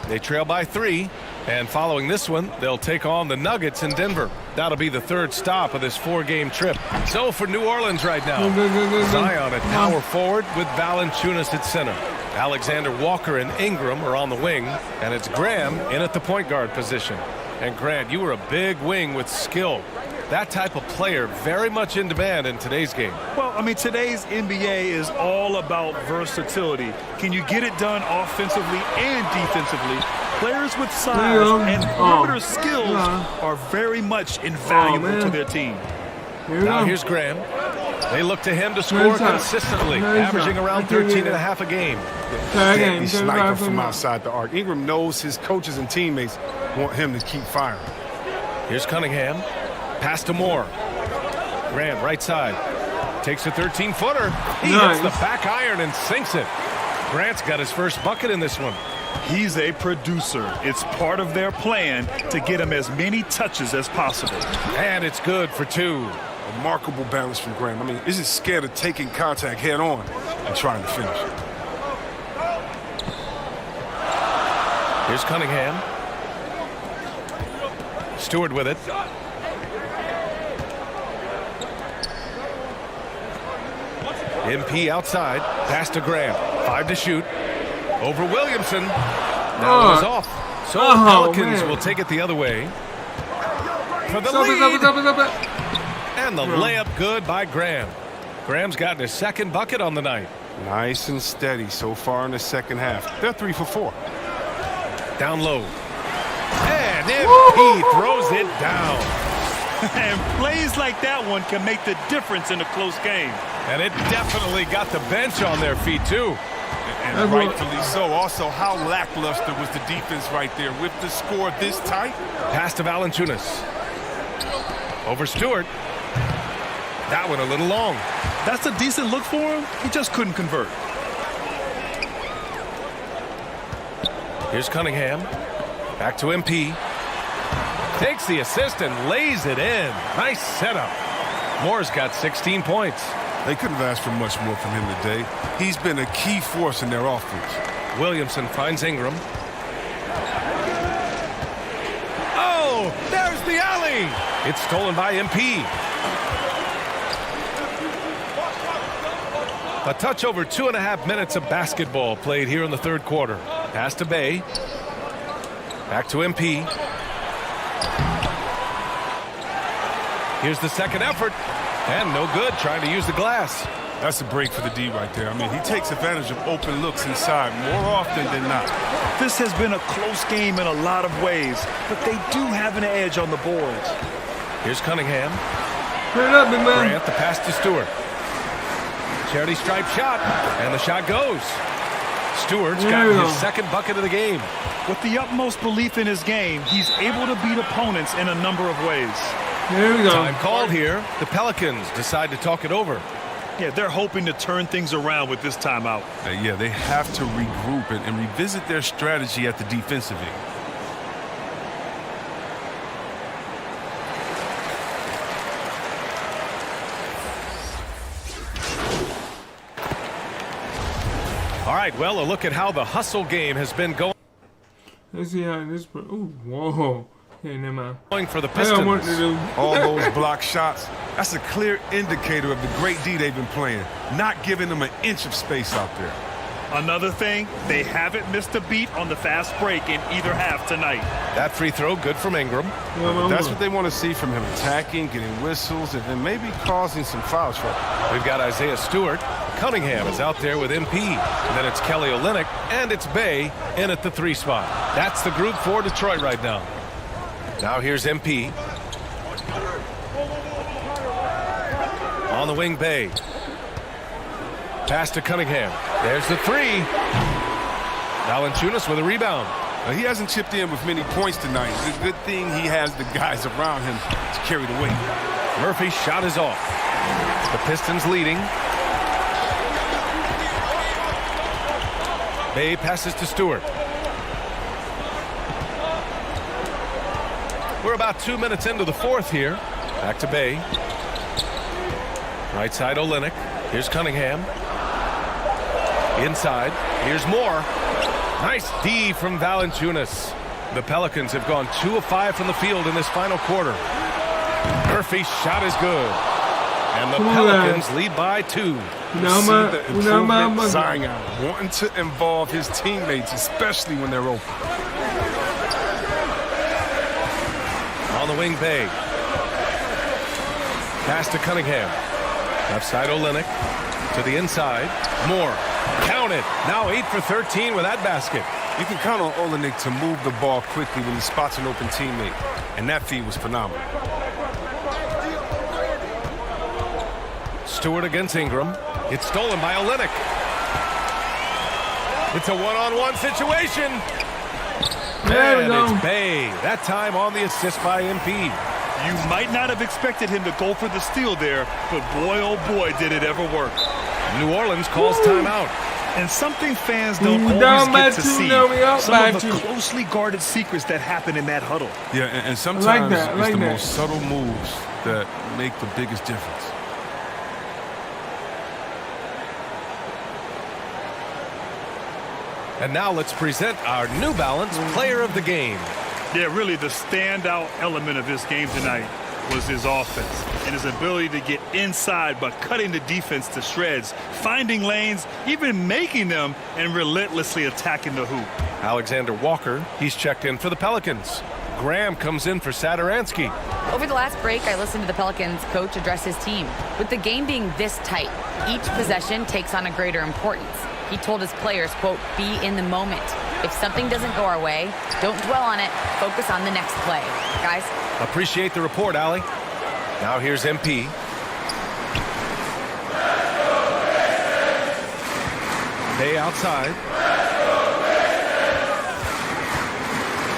K: They trail by 3, and following this one, they'll take on the Nuggets in Denver. That'll be the third stop of this 4-game trip. So for New Orleans right now, Zion at power forward with Valanciunas at center. Alexander Walker and Ingram are on the wing, and it's Graham in at the point guard position. And Grant, you were a big wing with skill. That type of player very much in demand in today's game.
M: Well, I mean, today's NBA is all about versatility. Can you get it done offensively and defensively? Players with size and perimeter skills are very much invaluable to their team.
K: Now here's Graham. They look to him to score consistently, averaging around 13.5 a game.
N: Deadly sniper from outside the arc. Ingram knows his coaches and teammates want him to keep firing.
K: Here's Cunningham. Pass to Moore. Grant, right side. Takes a 13-footer. He hits the back iron and sinks it. Grant's got his first bucket in this one.
M: He's a producer. It's part of their plan to get him as many touches as possible.
K: And it's good for 2.
N: Remarkable balance from Graham. I mean, isn't scared of taking contact head on and trying to finish.
K: Here's Cunningham. Stewart with it. MP outside. Pass to Graham. 5 to shoot. Over Williamson. Now it was off. So the Pelicans will take it the other way. For the lead. And the layup good by Graham. Graham's gotten his second bucket on the night.
N: Nice and steady so far in the second half. They're 3 for 4.
K: Down low. And MP throws it down.
M: And plays like that one can make the difference in a close game.
K: And it definitely got the bench on their feet, too.
N: And rightfully so. Also, how lackluster was the defense right there with the score this tight?
K: Pass to Valanciunas. Over Stewart. That one a little long.
M: That's a decent look for him. He just couldn't convert.
K: Here's Cunningham. Back to MP. Takes the assist and lays it in. Nice setup. Moore's got 16 points.
N: They couldn't have asked for much more from him today. He's been a key force in their offense.
K: Williamson finds Ingram. Oh, there's the alley. It's stolen by MP. A touch over 2.5 minutes of basketball played here in the third quarter. Pass to Bay. Back to MP. Here's the second effort. And no good, trying to use the glass.
N: That's a break for the D right there. I mean, he takes advantage of open looks inside more often than not.
M: This has been a close game in a lot of ways, but they do have an edge on the boards.
K: Here's Cunningham.
A: Turn it up, big man.
K: Grant, the pass to Stewart. Charity stripe shot, and the shot goes. Stewart's got his second bucket of the game.
M: With the utmost belief in his game, he's able to beat opponents in a number of ways.
A: Here we go.
K: Time called here. The Pelicans decide to talk it over.
M: Yeah, they're hoping to turn things around with this timeout.
N: Yeah, they have to regroup and revisit their strategy at the defensive end.
K: All right, well, a look at how the hustle game has been going.
A: Let's see how this. Ooh, whoa. Okay, never mind.
K: Going for the Pistons.
N: All those block shots, that's a clear indicator of the great D they've been playing, not giving them an inch of space out there.
M: Another thing, they haven't missed a beat on the fast break in either half tonight.
K: That free throw, good from Ingram.
N: That's what they want to see from him, attacking, getting whistles, and maybe causing some foul trouble.
K: We've got Isaiah Stewart. Cunningham is out there with MP. And then it's Kelly Olynyk, and it's Bey in at the 3 spot. That's the group for Detroit right now. Now here's MP. On the wing, Bey. Pass to Cunningham. There's the 3. Valanciunas with a rebound.
N: He hasn't chipped in with many points tonight. It's a good thing he has the guys around him to carry the weight.
K: Murphy's shot is off. The Pistons leading. Bey passes to Stewart. We're about 2 minutes into the fourth here. Back to Bey. Right side, Olynyk. Here's Cunningham. Inside. Here's Moore. Nice D from Valanciunas. The Pelicans have gone 2 of 5 from the field in this final quarter. Murphy's shot is good. And the Pelicans lead by 2.
N: The improvement, Zion wanting to involve his teammates, especially when they're open.
K: On the wing, Bey. Pass to Cunningham. Left side, Olynyk. To the inside. Moore. Count it. Now 8 for 13 with that basket.
N: You can count on Olynyk to move the ball quickly when he spots an open teammate. And that feed was phenomenal.
K: Stewart against Ingram. It's stolen by Olynyk. It's a one-on-one situation. And it's Bey. That time on the assist by MP.
M: You might not have expected him to go for the steal there, but boy, oh boy, did it ever work.
K: New Orleans calls timeout.
M: And something fans don't always get to see. Some of the closely guarded secrets that happen in that huddle.
N: Yeah, and sometimes it's the most subtle moves that make the biggest difference.
K: And now let's present our New Balance Player of the Game.
M: Yeah, really the standout element of this game tonight was his offense and his ability to get inside by cutting the defense to shreds, finding lanes, even making them, and relentlessly attacking the hoop.
K: Alexander Walker, he's checked in for the Pelicans. Graham comes in for Satoransky.
L: Over the last break, I listened to the Pelicans coach address his team. With the game being this tight, each possession takes on a greater importance. He told his players, quote, be in the moment. If something doesn't go our way, don't dwell on it. Focus on the next play. Guys.
K: Appreciate the report, Allie. Now here's MP. Bey outside.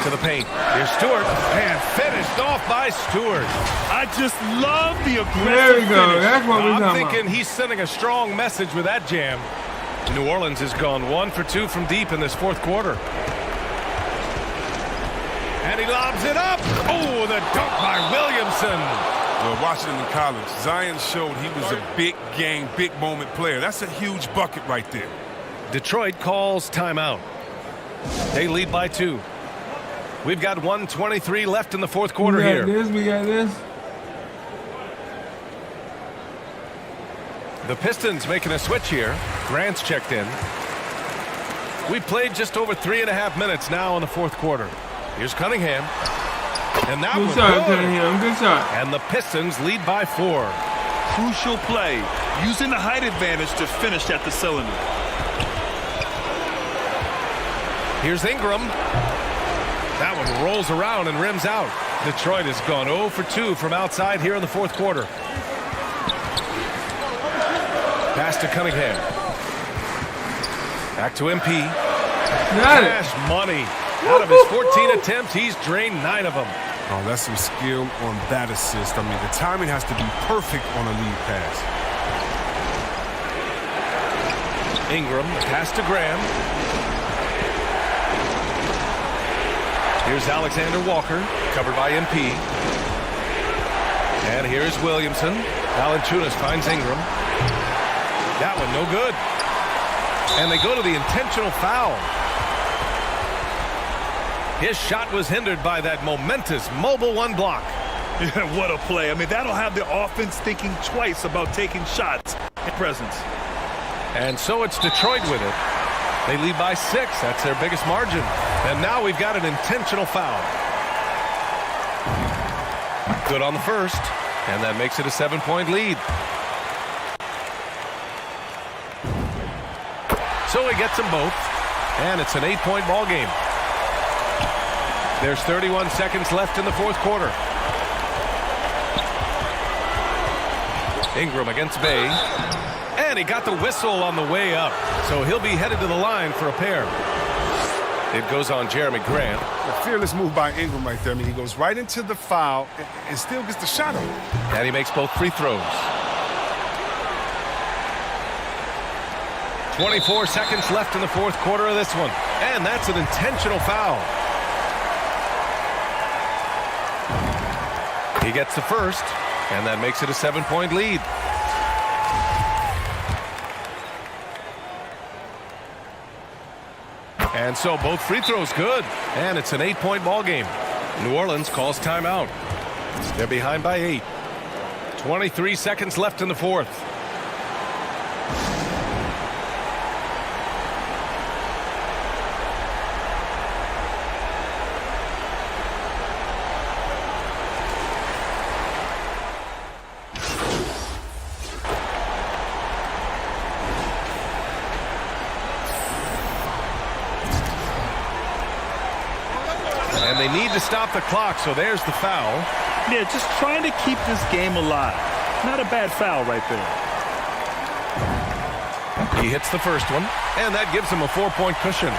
K: To the paint. Here's Stewart. And finished off by Stewart.
M: I just love the aggressive
A: There we go.
M: finish.
A: That's what we're talking
K: I'm thinking
A: about.
K: he's sending a strong message with that jam. New Orleans has gone 1 for 2 from deep in this fourth quarter. And he lobs it up. Oh, the dunk by Williamson.
N: Well, watching him in college, Zion showed he was a big game, big moment player. That's a huge bucket right there.
K: Detroit calls timeout. They lead by 2. We've got 1:23 left in the fourth quarter here.
A: We got this.
K: The Pistons making a switch here. Grant's checked in. We played just over 3.5 minutes now in the fourth quarter. Here's Cunningham. And that was
A: Good shot, Cunningham. Good shot.
K: And the Pistons lead by 4.
M: crucial play, using the height advantage to finish at the cylinder.
K: Here's Ingram. That one rolls around and rims out. Detroit has gone 0 for 2 from outside here in the fourth quarter. Pass to Cunningham. Back to MP. Cash money. Out of his 14 attempts, he's drained 9 of them.
N: Oh, that's some skill on that assist. I mean, the timing has to be perfect on a lead pass.
K: Ingram, pass to Graham. Here's Alexander Walker, covered by MP. And here's Williamson. Valanciunas finds Ingram. That one no good. And they go to the intentional foul. His shot was hindered by that momentous mobile one block.
M: Yeah, what a play. I mean, that'll have the offense thinking twice about taking shots in presence.
K: And so it's Detroit with it. They lead by 6. That's their biggest margin. And now we've got an intentional foul. Good on the first. And that makes it a 7-point lead. So he gets them both. And it's an 8-point ball game. There's 31 seconds left in the fourth quarter. Ingram against Bay. And he got the whistle on the way up. So he'll be headed to the line for a pair. It goes on Jeremy Grant.
N: A fearless move by Ingram right there. I mean, he goes right into the foul and still gets the shot on.
K: And he makes both free throws. 24 seconds left in the fourth quarter of this one. And that's an intentional foul. He gets the first, and that makes it a 7-point lead. And so both free throws good, and it's an 8-point ball game. New Orleans calls timeout. They're behind by 8. 23 seconds left in the fourth. And they need to stop the clock, so there's the foul.
M: Yeah, just trying to keep this game alive. Not a bad foul right there.
K: He hits the first one, and that gives him a 4-point cushion.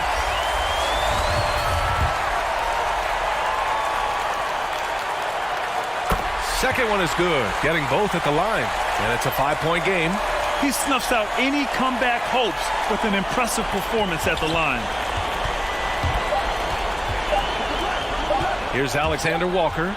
K: Second one is good, getting both at the line. And it's a 5-point game.
M: He snuffs out any comeback hopes with an impressive performance at the line.
K: Here's Alexander Walker.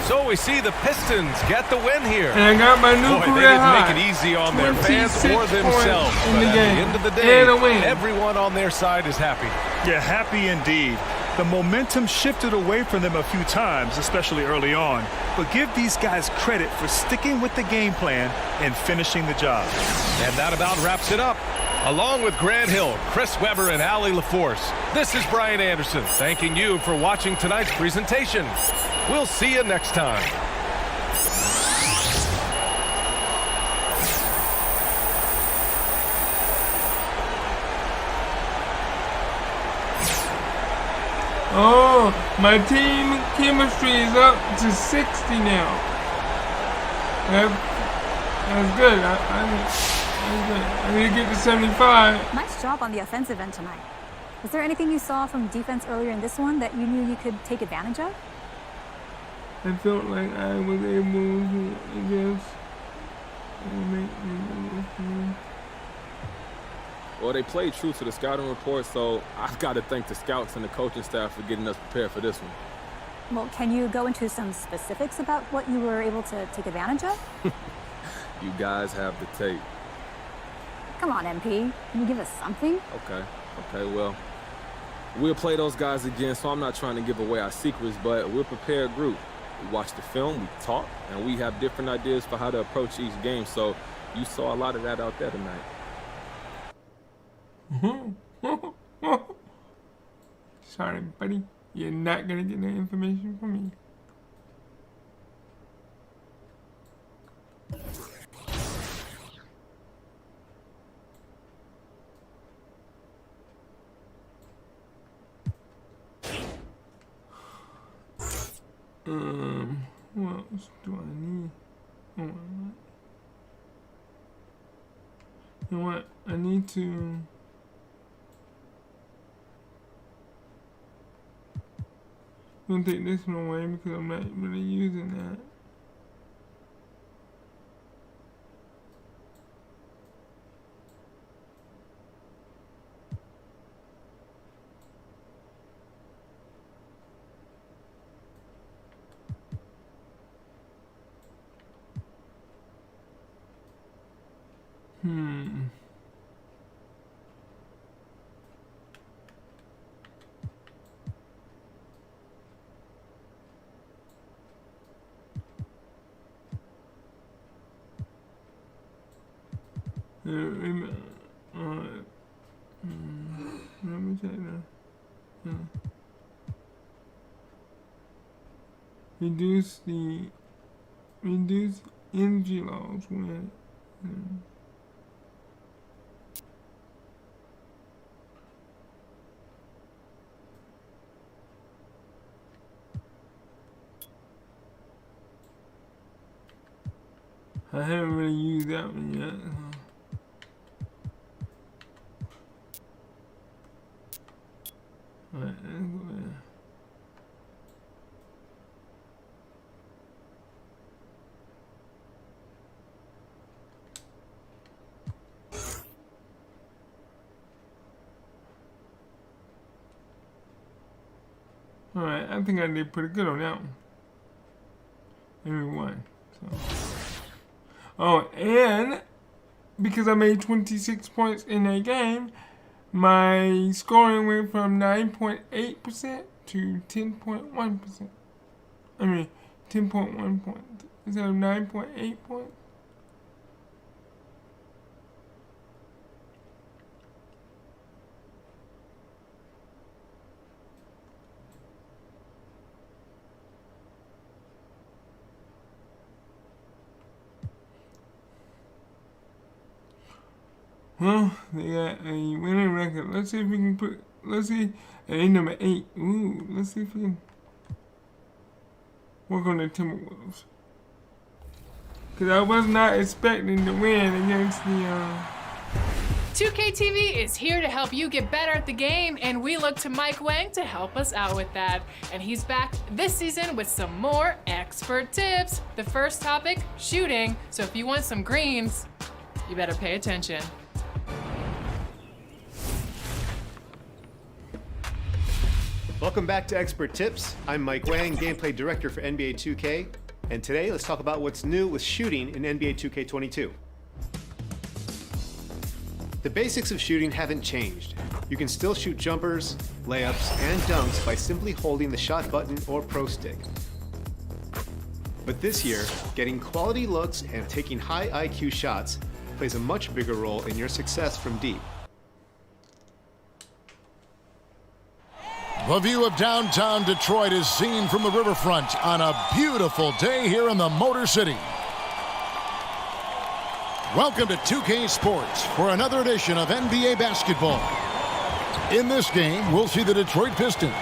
K: So we see the Pistons get the win here.
A: And I got my new career
K: they didn't
A: high.
K: make it easy on their fans or themselves.
A: In the
K: But
A: game.
K: at the end of the day,
A: And a win.
K: everyone on their side is happy.
M: Yeah, happy indeed. The momentum shifted away from them a few times, especially early on. But give these guys credit for sticking with the game plan and finishing the job.
K: And that about wraps it up. Along with Grant Hill, Chris Webber, and Allie LaForce, this is Brian Anderson thanking you for watching tonight's presentation. We'll see you next time.
A: Oh, my team chemistry is up to 60 now. That's good. I need to get to 75.
O: Nice job on the offensive end tonight. Was there anything you saw from defense earlier in this one that you knew you could take advantage of?
A: I felt like I was able to, I guess,
C: Well, they played true to the scouting report, so I've got to thank the scouts and the coaching staff for getting us prepared for this one.
O: Well, can you go into some specifics about what you were able to take advantage of?
C: You guys have the tape.
O: Come on, MP. Can you give us something?
C: Okay, well, we'll play those guys again, so I'm not trying to give away our secrets, but we're a prepared group. We watch the film, we talk, and we have different ideas for how to approach each game, so you saw a lot of that out there tonight.
A: Sorry, buddy. You're not gonna get that information from me. What else do I need? Oh, you know what? I need to. I'm gonna take this one away because I'm not really using that. Let me check that. Reduce energy loss when. I haven't really used that one yet. Alright, let's go there. Alright, I think I did pretty good on that one. Every one. So. Oh, and because I made 26 points in a game, my scoring went from 9.8% to 10.1%. I mean, 10.1 points instead of 9.8 points. Well, they got a winning record. Let's see if we can put, let's see, number 8. Ooh, let's see if we can work on the Timberwolves. Because I was not expecting to win against the,
D: 2K TV is here to help you get better at the game, and we look to Mike Wang to help us out with that. And he's back this season with some more expert tips. The first topic, shooting. So if you want some greens, you better pay attention.
P: Welcome back to Expert Tips. I'm Mike Wang, Gameplay Director for NBA 2K, and today let's talk about what's new with shooting in NBA 2K22. The basics of shooting haven't changed. You can still shoot jumpers, layups, and dunks by simply holding the shot button or pro stick. But this year, getting quality looks and taking high IQ shots plays a much bigger role in your success from deep.
F: The view of downtown Detroit is seen from the riverfront on a beautiful day here in the Motor City. Welcome to 2K Sports for another edition of NBA basketball. In this game, we'll see the Detroit Pistons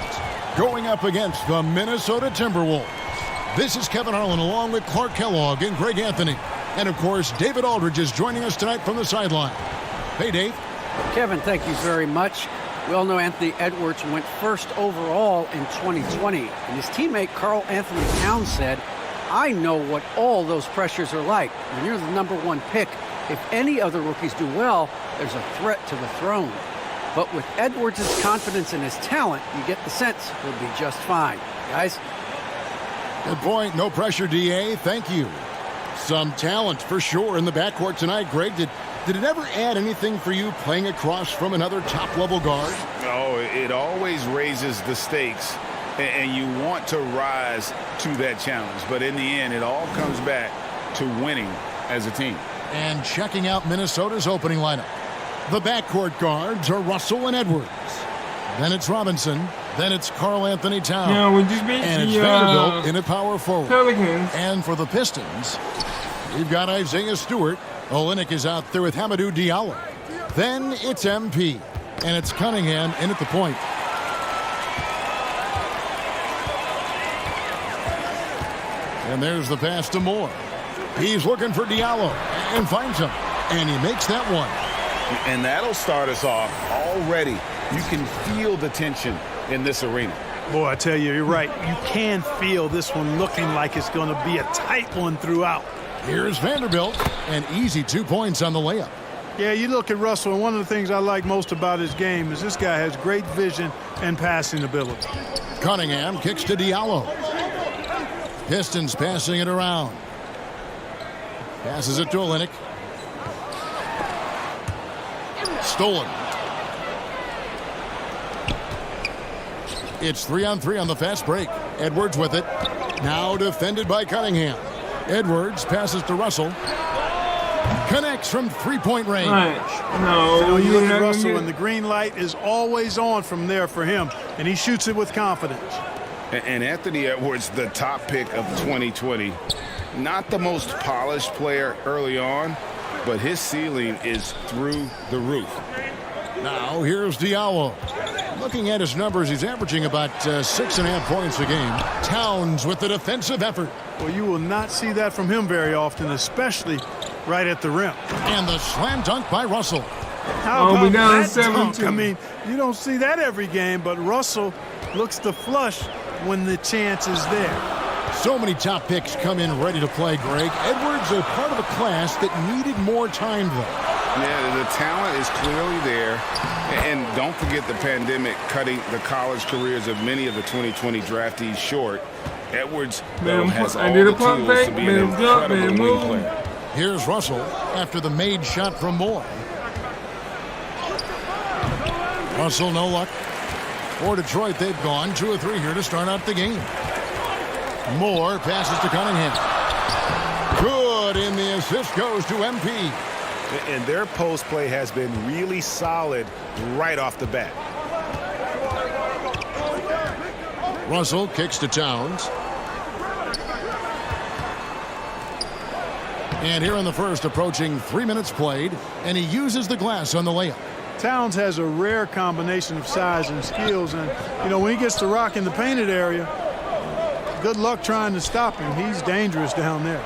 F: going up against the Minnesota Timberwolves. This is Kevin Harlan along with Clark Kellogg and Greg Anthony. And of course, David Aldridge is joining us tonight from the sideline. Hey, Dave.
G: Kevin, thank you very much. We all know Anthony Edwards went first overall in 2020, and his teammate Karl Anthony Towns said, I know what all those pressures are like. When you're the #1 pick, if any other rookies do well, there's a threat to the throne. But with Edwards' confidence in his talent, you get the sense he'll be just fine. Guys?
F: Good point. No pressure, DA. Thank you. Some talent for sure in the backcourt tonight, Greg. Did it ever add anything for you playing across from another top-level guard?
J: Oh, it always raises the stakes, and you want to rise to that challenge. But in the end, it all comes back to winning as a team.
F: And checking out Minnesota's opening lineup. The backcourt guards are Russell and Edwards. Then it's Robinson. Then it's Karl Anthony Towns.
A: Yeah, we just beat
F: and it's
A: the,
F: Vanderbilt in a power forward.
A: Pelicans.
F: And for the Pistons, we've got Isaiah Stewart. Olynyk is out there with Hamidou Diallo. Then it's MP. And it's Cunningham in at the point. And there's the pass to Moore. He's looking for Diallo and finds him. And he makes that one.
J: And that'll start us off already. You can feel the tension in this arena.
M: Boy, I tell you, you're right. You can feel this one looking like it's going to be a tight one throughout.
F: Here's Vanderbilt. An easy 2 points on the layup.
M: Yeah, you look at Russell, and one of the things I like most about his game is this guy has great vision and passing ability.
F: Cunningham kicks to Diallo. Pistons passing it around. Passes it to Olynyk. Stolen. It's 3-on-3 on the fast break. Edwards with it. Now defended by Cunningham. Edwards passes to Russell. Connects from three-point range.
A: Right. No,
M: you look at Russell, and the green light is always on from there for him, and he shoots it with confidence.
J: And Anthony Edwards, the top pick of 2020, not the most polished player early on, but his ceiling is through the roof.
F: Now here's Diallo. Looking at his numbers, he's averaging about 6.5 points a game. Towns with the defensive effort.
M: Well, you will not see that from him very often, especially right at the rim.
F: And the slam dunk by Russell.
M: How about that dunk? I mean, you don't see that every game, but Russell looks to flush when the chance is there.
F: So many top picks come in ready to play, Greg. Edwards a part of a class that needed more time, though.
J: Yeah, the talent is clearly there. And don't forget the pandemic cutting the college careers of many of the 2020 draftees short. Edwards, though, has all the tools to be an incredible wing player.
F: Here's Russell after the made shot from Moore. Russell, no luck. For Detroit, they've gone 2 of 3 here to start out the game. Moore passes to Cunningham. Good, and the assist goes to MP.
H: And their post play has been really solid right off the bat.
F: Russell kicks to Towns. And here in the first, approaching 3 minutes played, and he uses the glass on the layup.
M: Towns has a rare combination of size and skills, and, you know, when he gets to rock in the painted area, good luck trying to stop him. He's dangerous down there.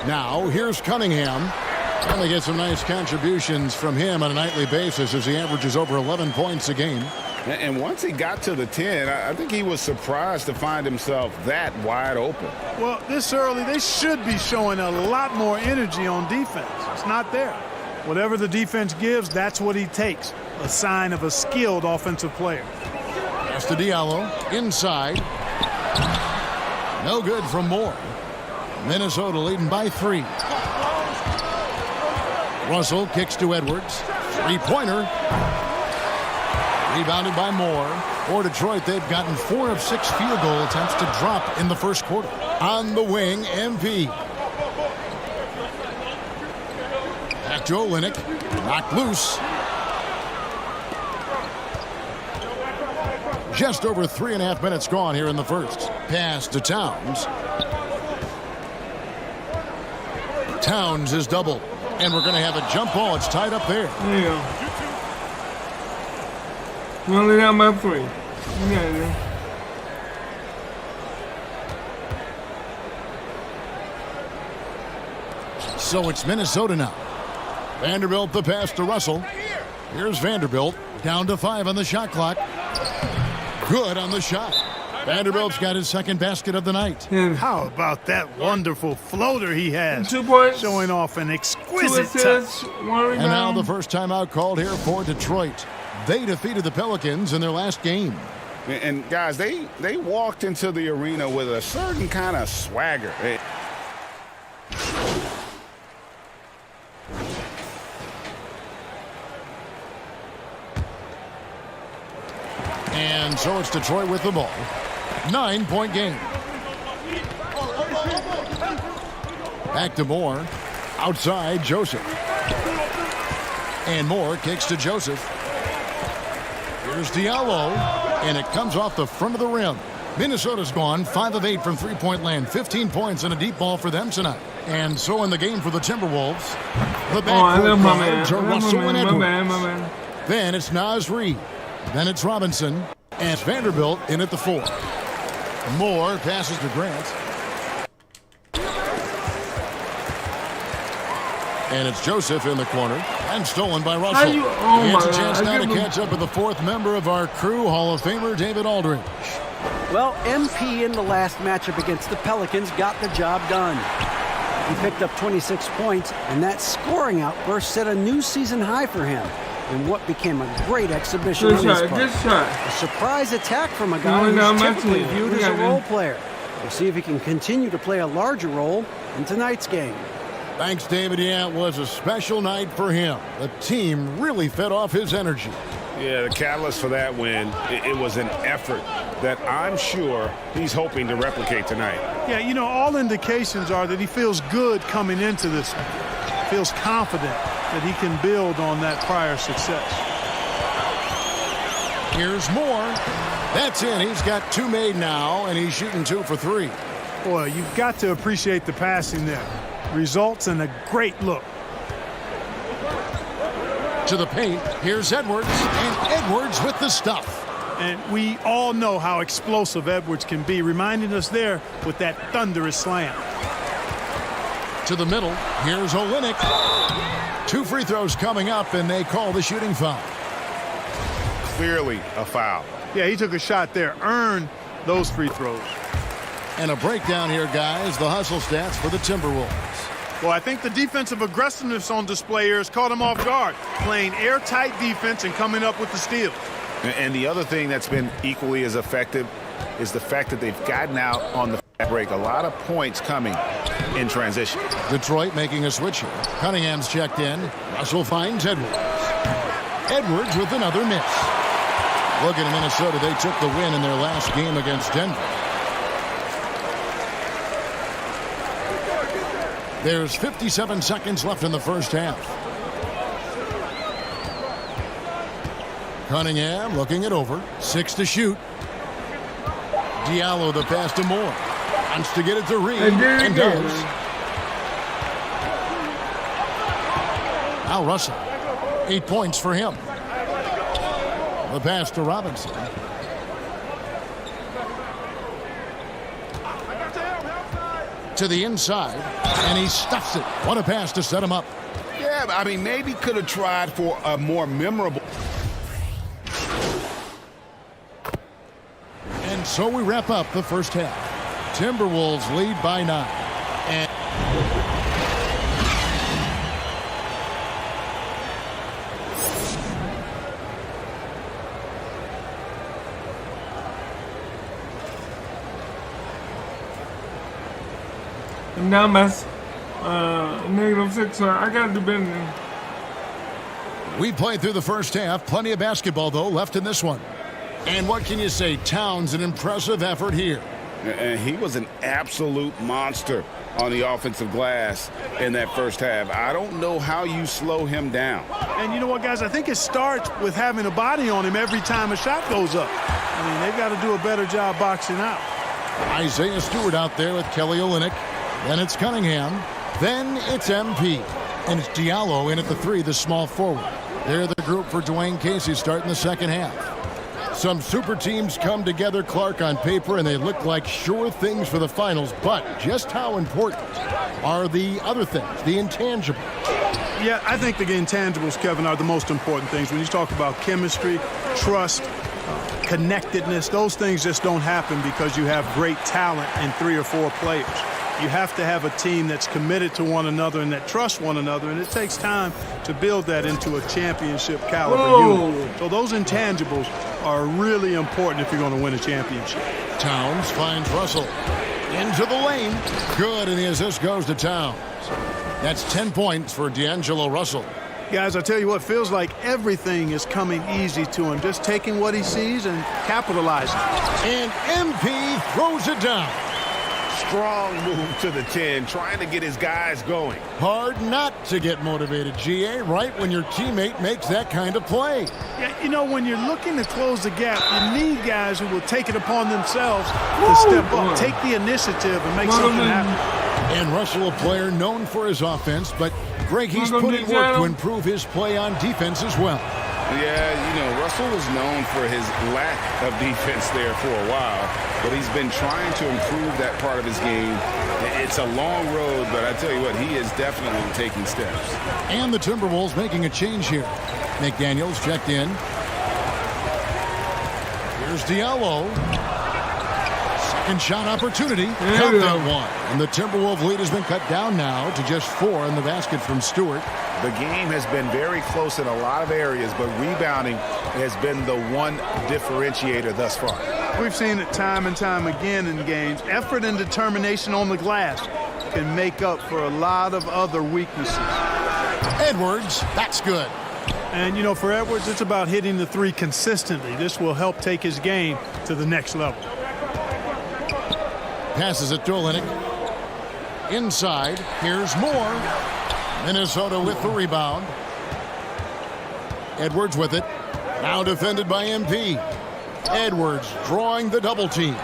F: Now, here's Cunningham. And they get some nice contributions from him on a nightly basis as he averages over 11 points a game.
J: And once he got to the 10, I think he was surprised to find himself that wide open.
M: Well, this early, they should be showing a lot more energy on defense. It's not there. Whatever the defense gives, that's what he takes. A sign of a skilled offensive player.
F: Pass to Diallo. Inside. No good from Moore. Minnesota leading by 3. Russell kicks to Edwards. Three-pointer. Rebounded by Moore. For Detroit, they've gotten 4 of 6 field goal attempts to drop in the first quarter. On the wing, MP. Back to Olynyk. Knocked loose. Just over 3.5 minutes gone here in the first. Pass to Towns. Towns is doubled. And we're going to have a jump ball. It's tied up there.
A: There you go. We're only down by 3. You got it there.
F: So it's Minnesota now. Vanderbilt the pass to Russell. Here's Vanderbilt. Down to 5 on the shot clock. Good on the shot. Vanderbilt's got his second basket of the night.
M: How about that wonderful floater he has?
A: 2 points.
M: Showing off an exquisite
A: 2 assists,
M: touch.
A: 1 rebound.
F: And now the first timeout called here for Detroit. They defeated the Pelicans in their last game.
J: And guys, they walked into the arena with a certain kind of swagger.
F: And so it's Detroit with the ball. 9-point game. Back to Moore. Outside, Joseph. And Moore kicks to Joseph. Here's Diallo. And it comes off the front of the rim. Minnesota's gone 5 of 8 from three-point land. 15 points and a deep ball for them tonight. And so in the game for the Timberwolves, the backcourt guard to Russell and Edwards. Then it's Naz Reid. Then it's Robinson. And it's Vanderbilt in at the 4. Moore passes to Grant. And it's Joseph in the corner and stolen by Russell.
A: How you, oh
F: He has
A: my
F: a chance
A: God,
F: now to catch up with the fourth member of our crew, Hall of Famer David Aldridge.
G: Well, MP in the last matchup against the Pelicans got the job done. He picked up 26 points, and that scoring outburst set a new season high for him in what became a great exhibition on his part.
A: Good shot.
G: A surprise attack from a guy who's typically viewed as a role player. We'll see if he can continue to play a larger role in tonight's game.
F: Thanks, David. Yeah, it was a special night for him. The team really fed off his energy.
H: Yeah, the catalyst for that win, it was an effort that I'm sure he's hoping to replicate tonight.
Q: Yeah, you know, all indications are that he feels good coming into this one. Feels confident that he can build on that prior success.
F: Here's more. That's in. He's got 2 made now, and he's shooting 2 for 3.
Q: Boy, you've got to appreciate the passing there. Results in a great look.
F: To the paint, here's Edwards, and Edwards with the stuff.
Q: And we all know how explosive Edwards can be, reminding us there with that thunderous slam.
F: To the middle, here's Olynyk. 2 free throws coming up, and they call the shooting foul.
H: Clearly a foul.
Q: Yeah, he took a shot there, earned those free throws.
F: And a breakdown here, guys, the hustle stats for the Timberwolves.
Q: Well, I think the defensive aggressiveness on display here has caught him off guard, playing airtight defense and coming up with the steals.
H: And the other thing that's been equally as effective is the fact that they've gotten out on the break. A lot of points coming in transition.
F: Detroit making a switch here. Cunningham's checked in. Russell finds Edwards. Edwards with another miss. Looking at Minnesota, they took the win in their last game against Denver. There's 57 seconds left in the first half. Cunningham looking it over. 6 to shoot. Diallo the pass to Moore. Wants to get it to Reed and does. Al Russell. 8 points for him. The pass to Robinson. To the inside, and he stuffs it. What a pass to set him up.
H: Yeah, I mean, maybe could have tried for a more memorable.
F: And so we wrap up the first half. Timberwolves lead by 9. And
A: now that's -6, so I gotta do better than.
F: we played through the first half. Plenty of basketball, though, left in this one. And what can you say? Towns, an impressive effort here.
H: And he was an absolute monster on the offensive glass in that first half. I don't know how you slow him down.
Q: And you know what, guys? I think it starts with having a body on him every time a shot goes up. I mean, they've got to do a better job boxing out.
F: Isaiah Stewart out there with Kelly Olynyk. Then it's Cunningham. Then it's MP. And it's Diallo in at the 3, the small forward. They're the group for Dwayne Casey starting the second half. Some super teams come together, Clark, on paper, and they look like sure things for the finals. But just how important are the other things, the intangibles?
Q: Yeah, I think the intangibles, Kevin, are the most important things. When you talk about chemistry, trust, connectedness, those things just don't happen because you have great talent in 3 or 4 players. You have to have a team that's committed to one another and that trusts one another, and it takes time to build that into a championship caliber unit. So those intangibles are really important if you're going to win a championship.
F: Towns finds Russell. Into the lane. Good, and the assist goes to Towns. That's 10 points for D'Angelo Russell.
Q: Guys, I tell you what, feels like everything is coming easy to him. Just taking what he sees and capitalizing.
F: And MP throws it down.
H: Strong move to the 10, trying to get his guys going.
F: Hard not to get motivated, GA, right when your teammate makes that kind of play.
Q: Yeah, you know, when you're looking to close the gap, you need guys who will take it upon themselves to step up, take the initiative, and make something happen.
F: And Russell, a player known for his offense, but Greg, he's put in work to improve his play on defense as well.
H: Yeah, you know, Russell was known for his lack of defense there for a while, but he's been trying to improve that part of his game,
J: It's a long road, but I tell you what, he is definitely taking steps.
F: And the Timberwolves making a change here. McDaniels checked in. Here's Diallo. Second shot opportunity. Cut that one. And the Timberwolves lead has been cut down now to just 4 in the basket from Stewart.
J: The game has been very close in a lot of areas, but rebounding has been the one differentiator thus far.
Q: We've seen it time and time again in games. Effort and determination on the glass can make up for a lot of other weaknesses.
F: Edwards, that's good.
Q: And, you know, for Edwards, it's about hitting the 3 consistently. This will help take his game to the next level.
F: Passes it to Olynyk. Inside, here's Moore. Minnesota with the rebound. Edwards with it. Now defended by MP. Edwards drawing the double team.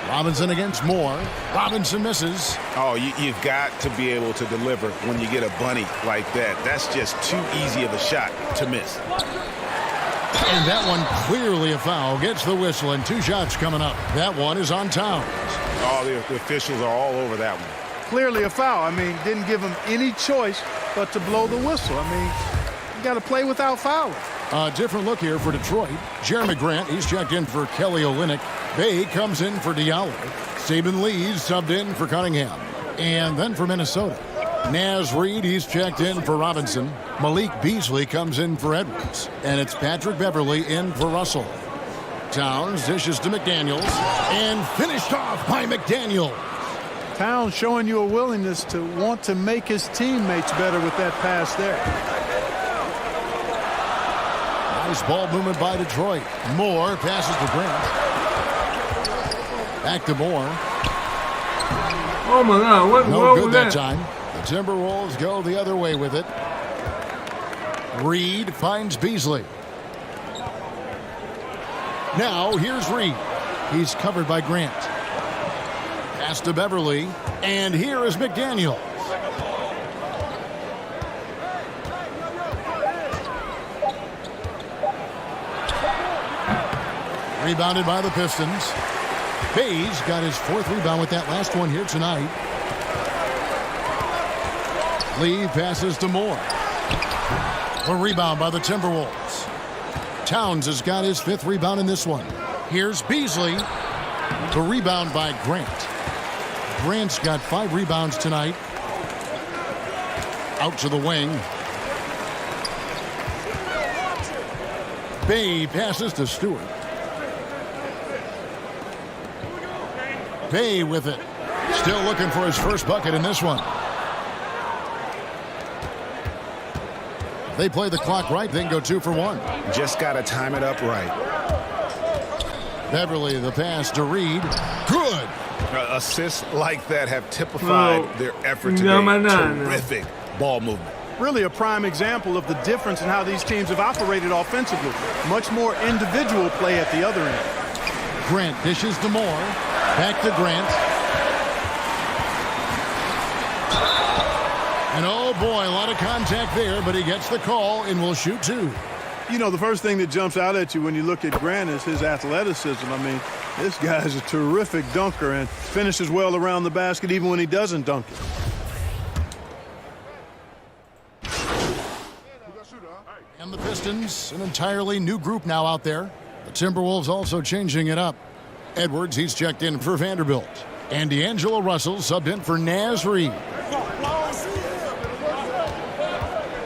F: Robinson against Moore. Robinson misses.
J: Oh, you've got to be able to deliver when you get a bunny like that. That's just too easy of a shot to miss.
F: And that one clearly a foul. Gets the whistle, and 2 shots coming up. That one is on Towns.
J: Oh, the officials are all over that one.
Q: Clearly a foul. I mean, didn't give him any choice but to blow the whistle. I mean, you got to play without fouling.
F: A different look here for Detroit. Jeremy Grant, he's checked in for Kelly Olynyk. Bay comes in for Diallo. Saban Lee's subbed in for Cunningham. And then for Minnesota, Naz Reid, he's checked in for Robinson. Malik Beasley comes in for Edwards. And it's Patrick Beverley in for Russell. Towns dishes to McDaniels. And finished off by McDaniels.
Q: Towns showing you a willingness to want to make his teammates better with that pass there.
F: Nice ball movement by Detroit. Moore passes to Grant. Back to Moore.
A: Oh my God, what
F: no good
A: was
F: that time. The Timberwolves go the other way with it. Reed finds Beasley. Now here's Reed. He's covered by Grant. Pass to Beverley. And here is McDaniels. Rebounded by the Pistons. Bayes got his 4th rebound with that last one here tonight. Lee passes to Moore. A rebound by the Timberwolves. Towns has got his 5th rebound in this one. Here's Beasley. The rebound by Grant. Grant's got 5 rebounds tonight. Out to the wing. Bay passes to Stewart. Bay with it. Still looking for his first bucket in this one. If they play the clock right, they can go 2 for 1.
J: Just got to time it up right.
F: Beverley, the pass to Reed. Good.
J: Assists like that have typified their effort today. Terrific ball movement.
Q: Really a prime example of the difference in how these teams have operated offensively. Much more individual play at the other end.
F: Grant dishes to Moore. Back to Grant. And oh boy, a lot of contact there, but he gets the call and will shoot 2.
Q: You know, the first thing that jumps out at you when you look at Grant is his athleticism. I mean, this guy's a terrific dunker and finishes well around the basket even when he doesn't dunk it.
F: And the Pistons, an entirely new group now out there. The Timberwolves also changing it up. Edwards, he's checked in for Vanderbilt. And D'Angelo Russell subbed in for Naz Reid.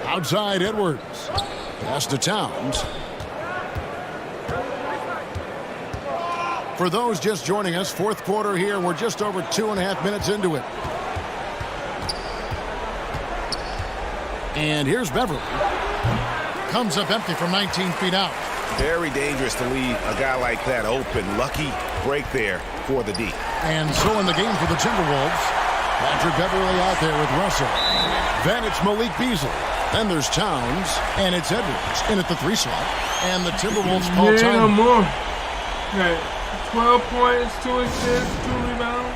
F: Outside Edwards. Pass to Towns. For those just joining us, 4th quarter here. We're just over 2.5 minutes into it. And here's Beverley. Comes up empty from 19 feet out.
J: Very dangerous to leave a guy like that open. Lucky break there for the D.
F: And so in the game for the Timberwolves, Patrick Beverley out there with Russell. Then it's Malik Beasley. Then there's Towns, and it's Edwards in at the 3 slot. And the Timberwolves call time.
A: No more. Okay. 12 points, 2 assists, 2 rebounds.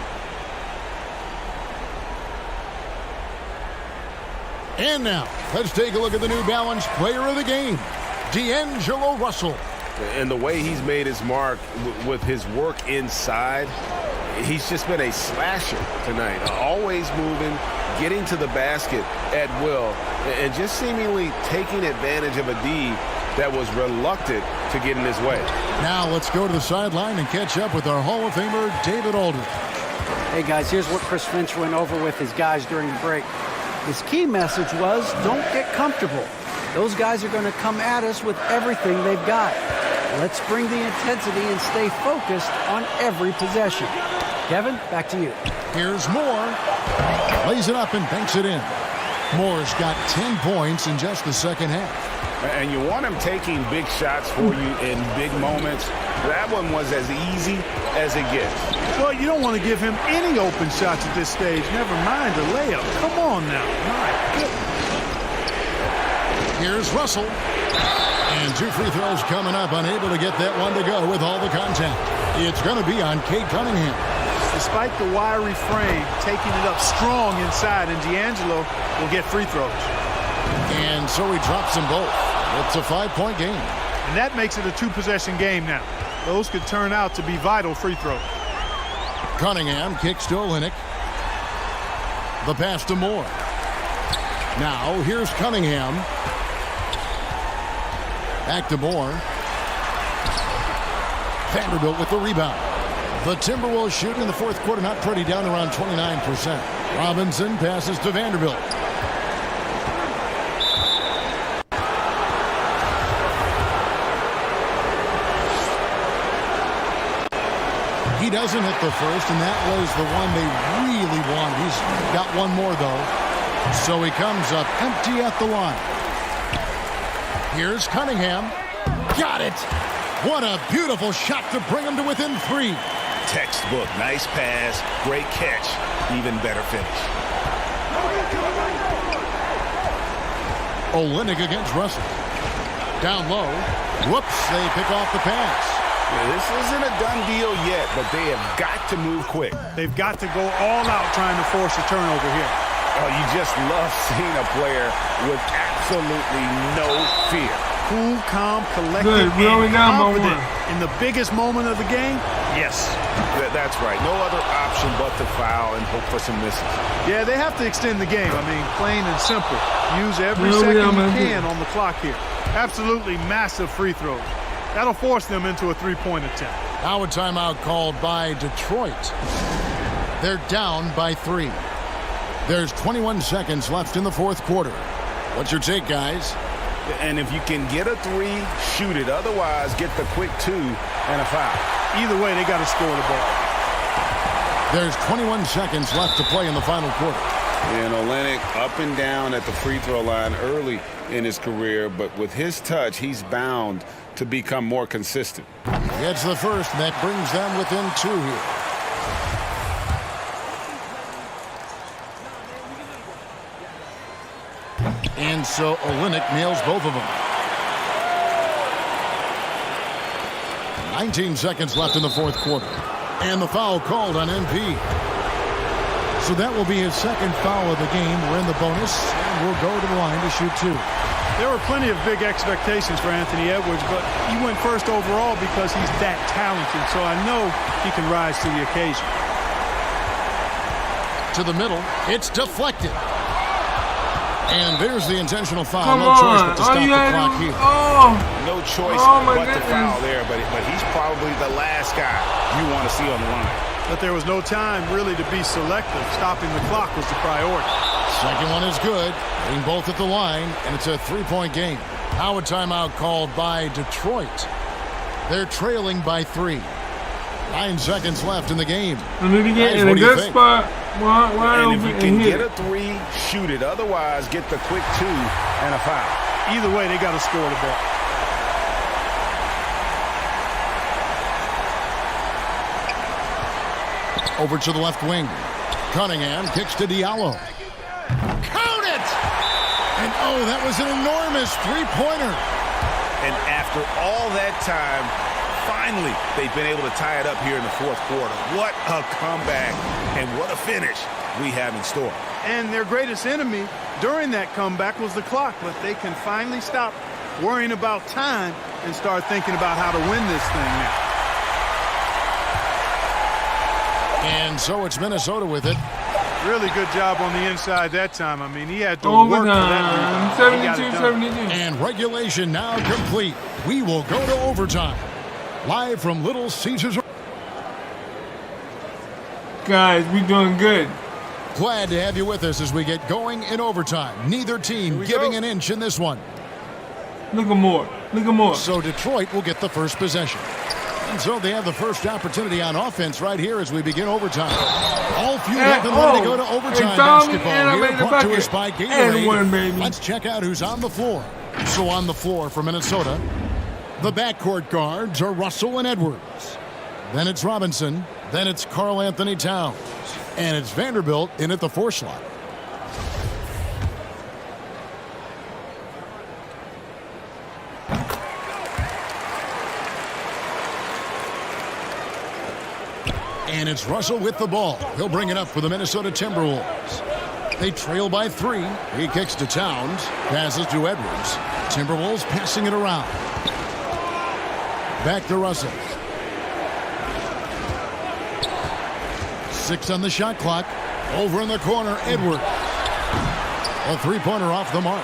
F: And now, let's take a look at the New Balance player of the game, D'Angelo Russell.
H: And the way he's made his mark with his work inside, he's just been a slasher tonight. Always moving, getting to the basket at will, and just seemingly taking advantage of a D that was reluctant to get in his way.
F: Now let's go to the sideline and catch up with our Hall of Famer, David Aldridge.
G: Hey, guys, here's what Chris Finch went over with his guys during the break. His key message was, don't get comfortable. Those guys are going to come at us with everything they've got. Let's bring the intensity and stay focused on every possession. Kevin, back to you.
F: Here's Moore. Lays it up and banks it in. Moore's got 10 points in just the second half.
H: And you want him taking big shots for you in big moments. That one was as easy as it gets.
Q: Well, you don't want to give him any open shots at this stage. Never mind a layup. Come on now. My goodness.
F: Here's Russell. And 2 free throws coming up. Unable to get that one to go with all the contact. It's going to be on Cade Cunningham.
Q: Despite the wiry frame, taking it up strong inside, and D'Angelo will get free throws.
F: And so he drops them both. It's a 5-point game.
Q: And that makes it a 2-possession game now. Those could turn out to be vital free throws.
F: Cunningham kicks to Olynyk. The pass to Moore. Now here's Cunningham. Back to Moore. Vanderbilt with the rebound. The Timberwolves shooting in the fourth quarter, not pretty, down around 29%. Robinson passes to Vanderbilt. He doesn't hit the first, and that was the one they really wanted. He's got one more, though. So he comes up empty at the line. Here's Cunningham. Got it! What a beautiful shot to bring him to within 3.
H: Textbook. Nice pass. Great catch. Even better finish.
F: Olynyk against Russell. Down low. Whoops, they pick off the pass.
H: Yeah, this isn't a done deal yet, but they have got to move quick.
Q: They've got to go all out trying to force a turnover here.
H: Oh, you just love seeing a player with absolutely no fear.
Q: Cool, calm, collected, and confident in the biggest moment of the game? Yes.
H: That's right. No other option but to foul and hope for some misses.
Q: Yeah, they have to extend the game. I mean, plain and simple. Use every second you can on the clock here. Absolutely massive free throws. That'll force them into a 3-point attempt.
F: Now a timeout called by Detroit. They're down by 3. There's 21 seconds left in the fourth quarter. What's your take, guys?
H: And if you can get a 3, shoot it. Otherwise, get the quick 2 and a foul.
Q: Either way, they got to score the ball.
F: There's 21 seconds left to play in the final quarter.
J: And Olynyk up and down at the free throw line early in his career, but with his touch, he's bound to become more consistent.
F: Gets the first, and that brings them within 2 here. And so Olynyk nails both of them. 19 seconds left in the fourth quarter. And the foul called on MP. So that will be his second foul of the game. We're in the bonus, and we'll go to the line to shoot 2.
Q: There were plenty of big expectations for Anthony Edwards, but he went first overall because he's that talented. So I know he can rise to the occasion.
F: To the middle. It's deflected. And there's the intentional foul.
A: Come
F: no choice
A: on.
F: but to stop the clock here.
H: No choice but to foul there, but he's probably the last guy you want to see on the line.
Q: But there was no time really to be selective. Stopping the clock was the priority.
F: Second one is good. Getting both at the line, and it's a 3-point game. Now a timeout called by Detroit. They're trailing by 3. 9 seconds left in the game.
A: And if you get in a good spot,
H: and if you can get a 3, shoot it. Otherwise, get the quick 2 and a foul.
Q: Either way, they got to score the ball.
F: Over to the left wing. Cunningham kicks to Diallo. Count it! And oh, that was an enormous 3-pointer.
H: And after all that time, finally, they've been able to tie it up here in the fourth quarter. What a comeback and what a finish we have in store.
Q: And their greatest enemy during that comeback was the clock, but they can finally stop worrying about time and start thinking about how to win this thing now.
F: And so it's Minnesota with it.
Q: Really good job on the inside that time. I mean, he had to work for that.
A: 72-72.
F: And regulation now complete. We will go to overtime. Live from Little Caesars.
A: Guys, we doing good.
F: Glad to have you with us as we get going in overtime. Neither team giving an inch in this one.
A: Look at Moore. Look at Moore.
F: So Detroit will get the first possession. And so they have the first opportunity on offense right here as we begin overtime. All feud have been ready to go to overtime basketball here, brought to us by Gatorade. Let's check out who's on the floor. So on the floor for Minnesota, the backcourt guards are Russell and Edwards. Then it's Robinson. Then it's Karl Anthony Towns. And it's Vanderbilt in at the 4 slot. And it's Russell with the ball. He'll bring it up for the Minnesota Timberwolves. They trail by 3. He kicks to Towns. Passes to Edwards. Timberwolves passing it around. Back to Russell. 6 on the shot clock. Over in the corner, Edwards. A 3-pointer off the mark.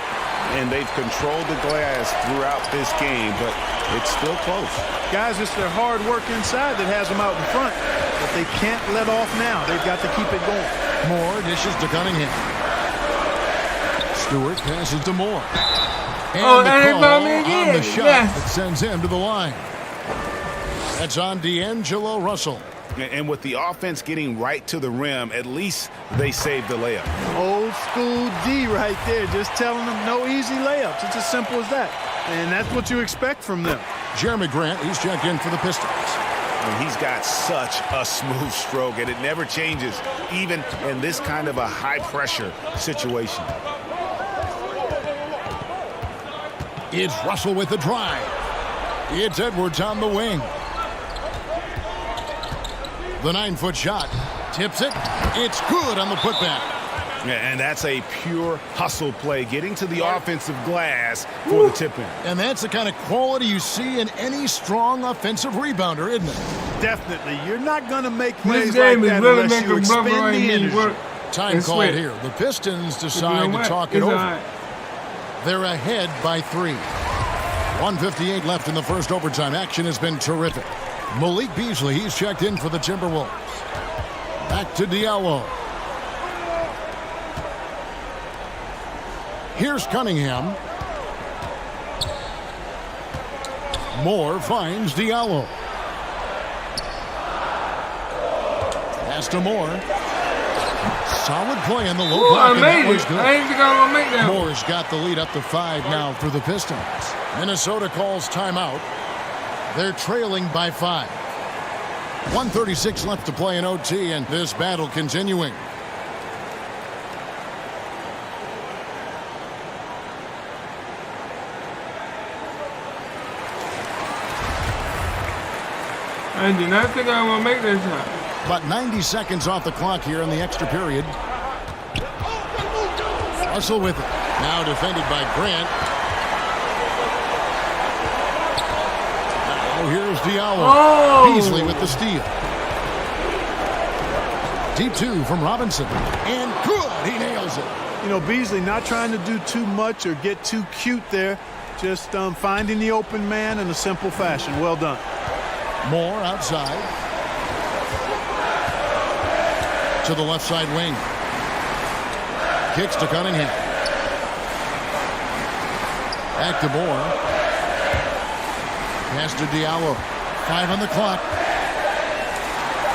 J: And they've controlled the glass throughout this game, but it's still close.
Q: Guys, it's their hard work inside that has them out in front. But they can't let off now. They've got to keep it going.
F: Moore dishes to Cunningham. Stewart passes to Moore. And the call on the shot that sends him to the line. That's on D'Angelo Russell.
J: And with the offense getting right to the rim, at least they saved the layup.
Q: Old school D right there, just telling them no easy layups. It's as simple as that. And that's what you expect from them.
F: Jeremy Grant, he's checked in for the Pistons.
J: And he's got such a smooth stroke, and it never changes, even in this kind of a high-pressure situation.
F: It's Russell with the drive. It's Edwards on the wing. The 9-foot shot. Tips it. It's good on the putback.
J: Yeah, and that's a pure hustle play, getting to the offensive glass for the tip-in.
F: And that's the kind of quality you see in any strong offensive rebounder, isn't it?
Q: Definitely. You're not going to make plays like that unless you expend the energy.
F: Time called here. The Pistons decide to talk it over. They're ahead by 3. 1:58 left in the first overtime. Action has been terrific. Malik Beasley, he's checked in for the Timberwolves. Back to Diallo. Here's Cunningham. Moore finds Diallo. Pass to Moore. Solid play in the low block.
A: I ain't think I was going to make that.
F: Moore's got the lead up to 5 now for the Pistons. Minnesota calls timeout. They're trailing by 5. 1:36 left to play in OT, and this battle continuing.
A: I did not think I was going to make that shot.
F: About 90 seconds off the clock here in the extra period. Russell with it. Now defended by Grant. Now here's Diallo. Beasley with the steal. Deep 2 from Robinson. And good. He nails it.
Q: You know, Beasley not trying to do too much or get too cute there. Just finding the open man in a simple fashion. Well done.
F: Moore outside. To the left side wing. Kicks to Cunningham. Back to Moore. Pass to Diallo. 5 on the clock.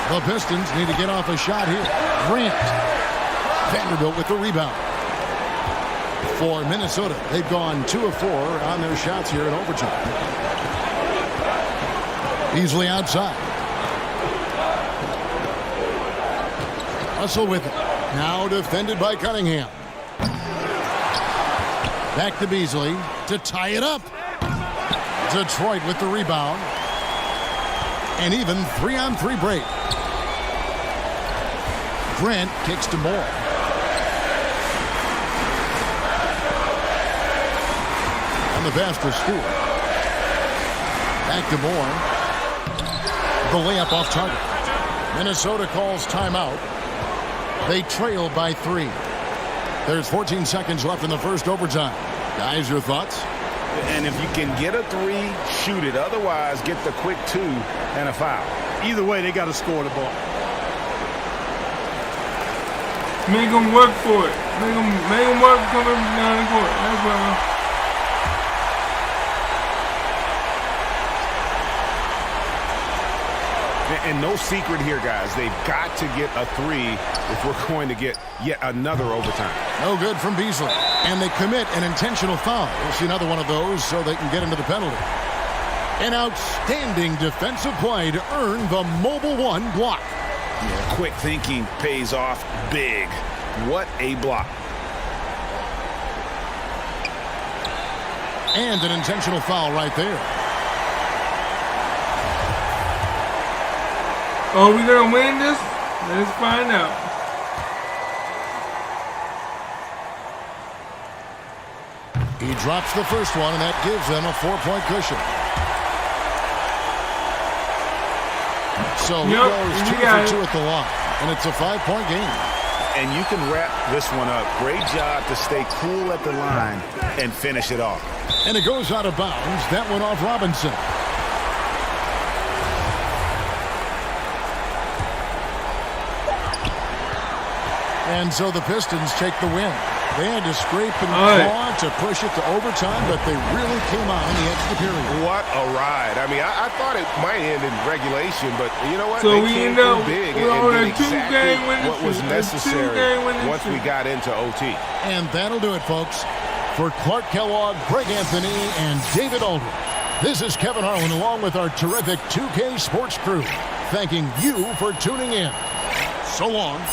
F: The Pistons need to get off a shot here. Grant. Vanderbilt with the rebound. For Minnesota, they've gone 2 of 4 on their shots here in overtime. Beasley outside. Russell with it. Now defended by Cunningham. Back to Beasley to tie it up. Detroit with the rebound. And even 3-on-3 break. Grant kicks to Moore. And the pass to Stewart. Back to Moore. The layup off target. Minnesota calls timeout. They trail by 3. There's 14 seconds left in the first overtime. Guys, your thoughts?
H: And if you can get a 3, shoot it. Otherwise, get the quick 2 and a foul.
Q: Either way, they got to score the ball.
A: Make them work for it. Make them work coming down the court. That's what
H: And no secret here, guys. They've got to get a 3 if we're going to get yet another overtime.
F: No good from Beasley. And they commit an intentional foul. We'll see another one of those so they can get into the penalty. An outstanding defensive play to earn the Mobile One block.
H: Yeah, quick thinking pays off big. What a block.
F: And an intentional foul right there.
A: Are we going to win this? Let's find out.
F: He drops the first one, and that gives them a 4-point cushion. So he goes 2 for 2 at the line, and it's a 5-point game.
H: And you can wrap this one up. Great job to stay cool at the line and finish it off.
F: And it goes out of bounds. That went off Robinson. And so the Pistons take the win. They had to scrape and claw to push it to overtime, but they really came out in the extra period.
H: What a ride. I mean, I thought it might end in regulation, but you know what?
A: So
H: they
A: we
H: came
A: end up
H: big
A: with
H: and did
A: a 2-game
H: exactly
A: winning
H: what was
A: streak.
H: necessary once we got into OT.
F: And that'll do it, folks. For Clark Kellogg, Greg Anthony, and David Aldridge, this is Kevin Harlan along with our terrific 2K Sports crew, thanking you for tuning in. So long.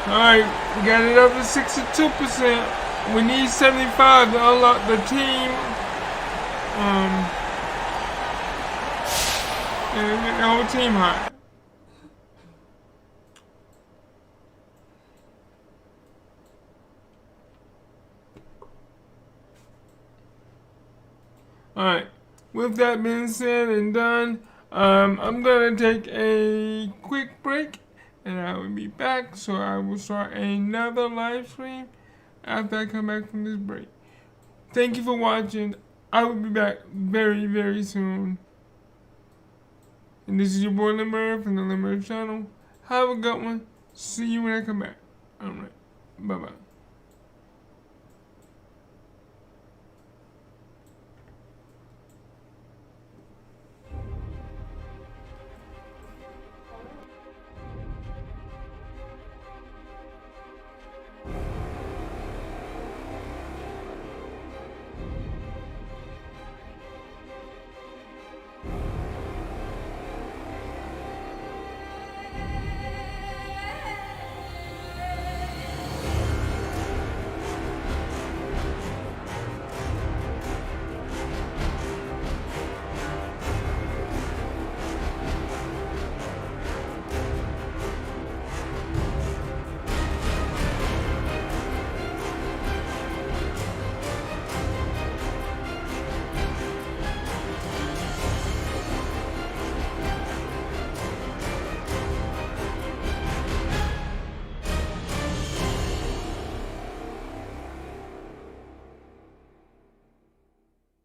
A: Alright, we got it up to 62%. We need 75 to unlock the team. And get the whole team high. Alright, with that being said and done, I'm gonna take a quick break. And I will be back, so I will start another live stream after I come back from this break. Thank you for watching. I will be back very, very soon. And this is your boy Limber from the Limber channel. Have a good one. See you when I come back. Alright. Bye-bye.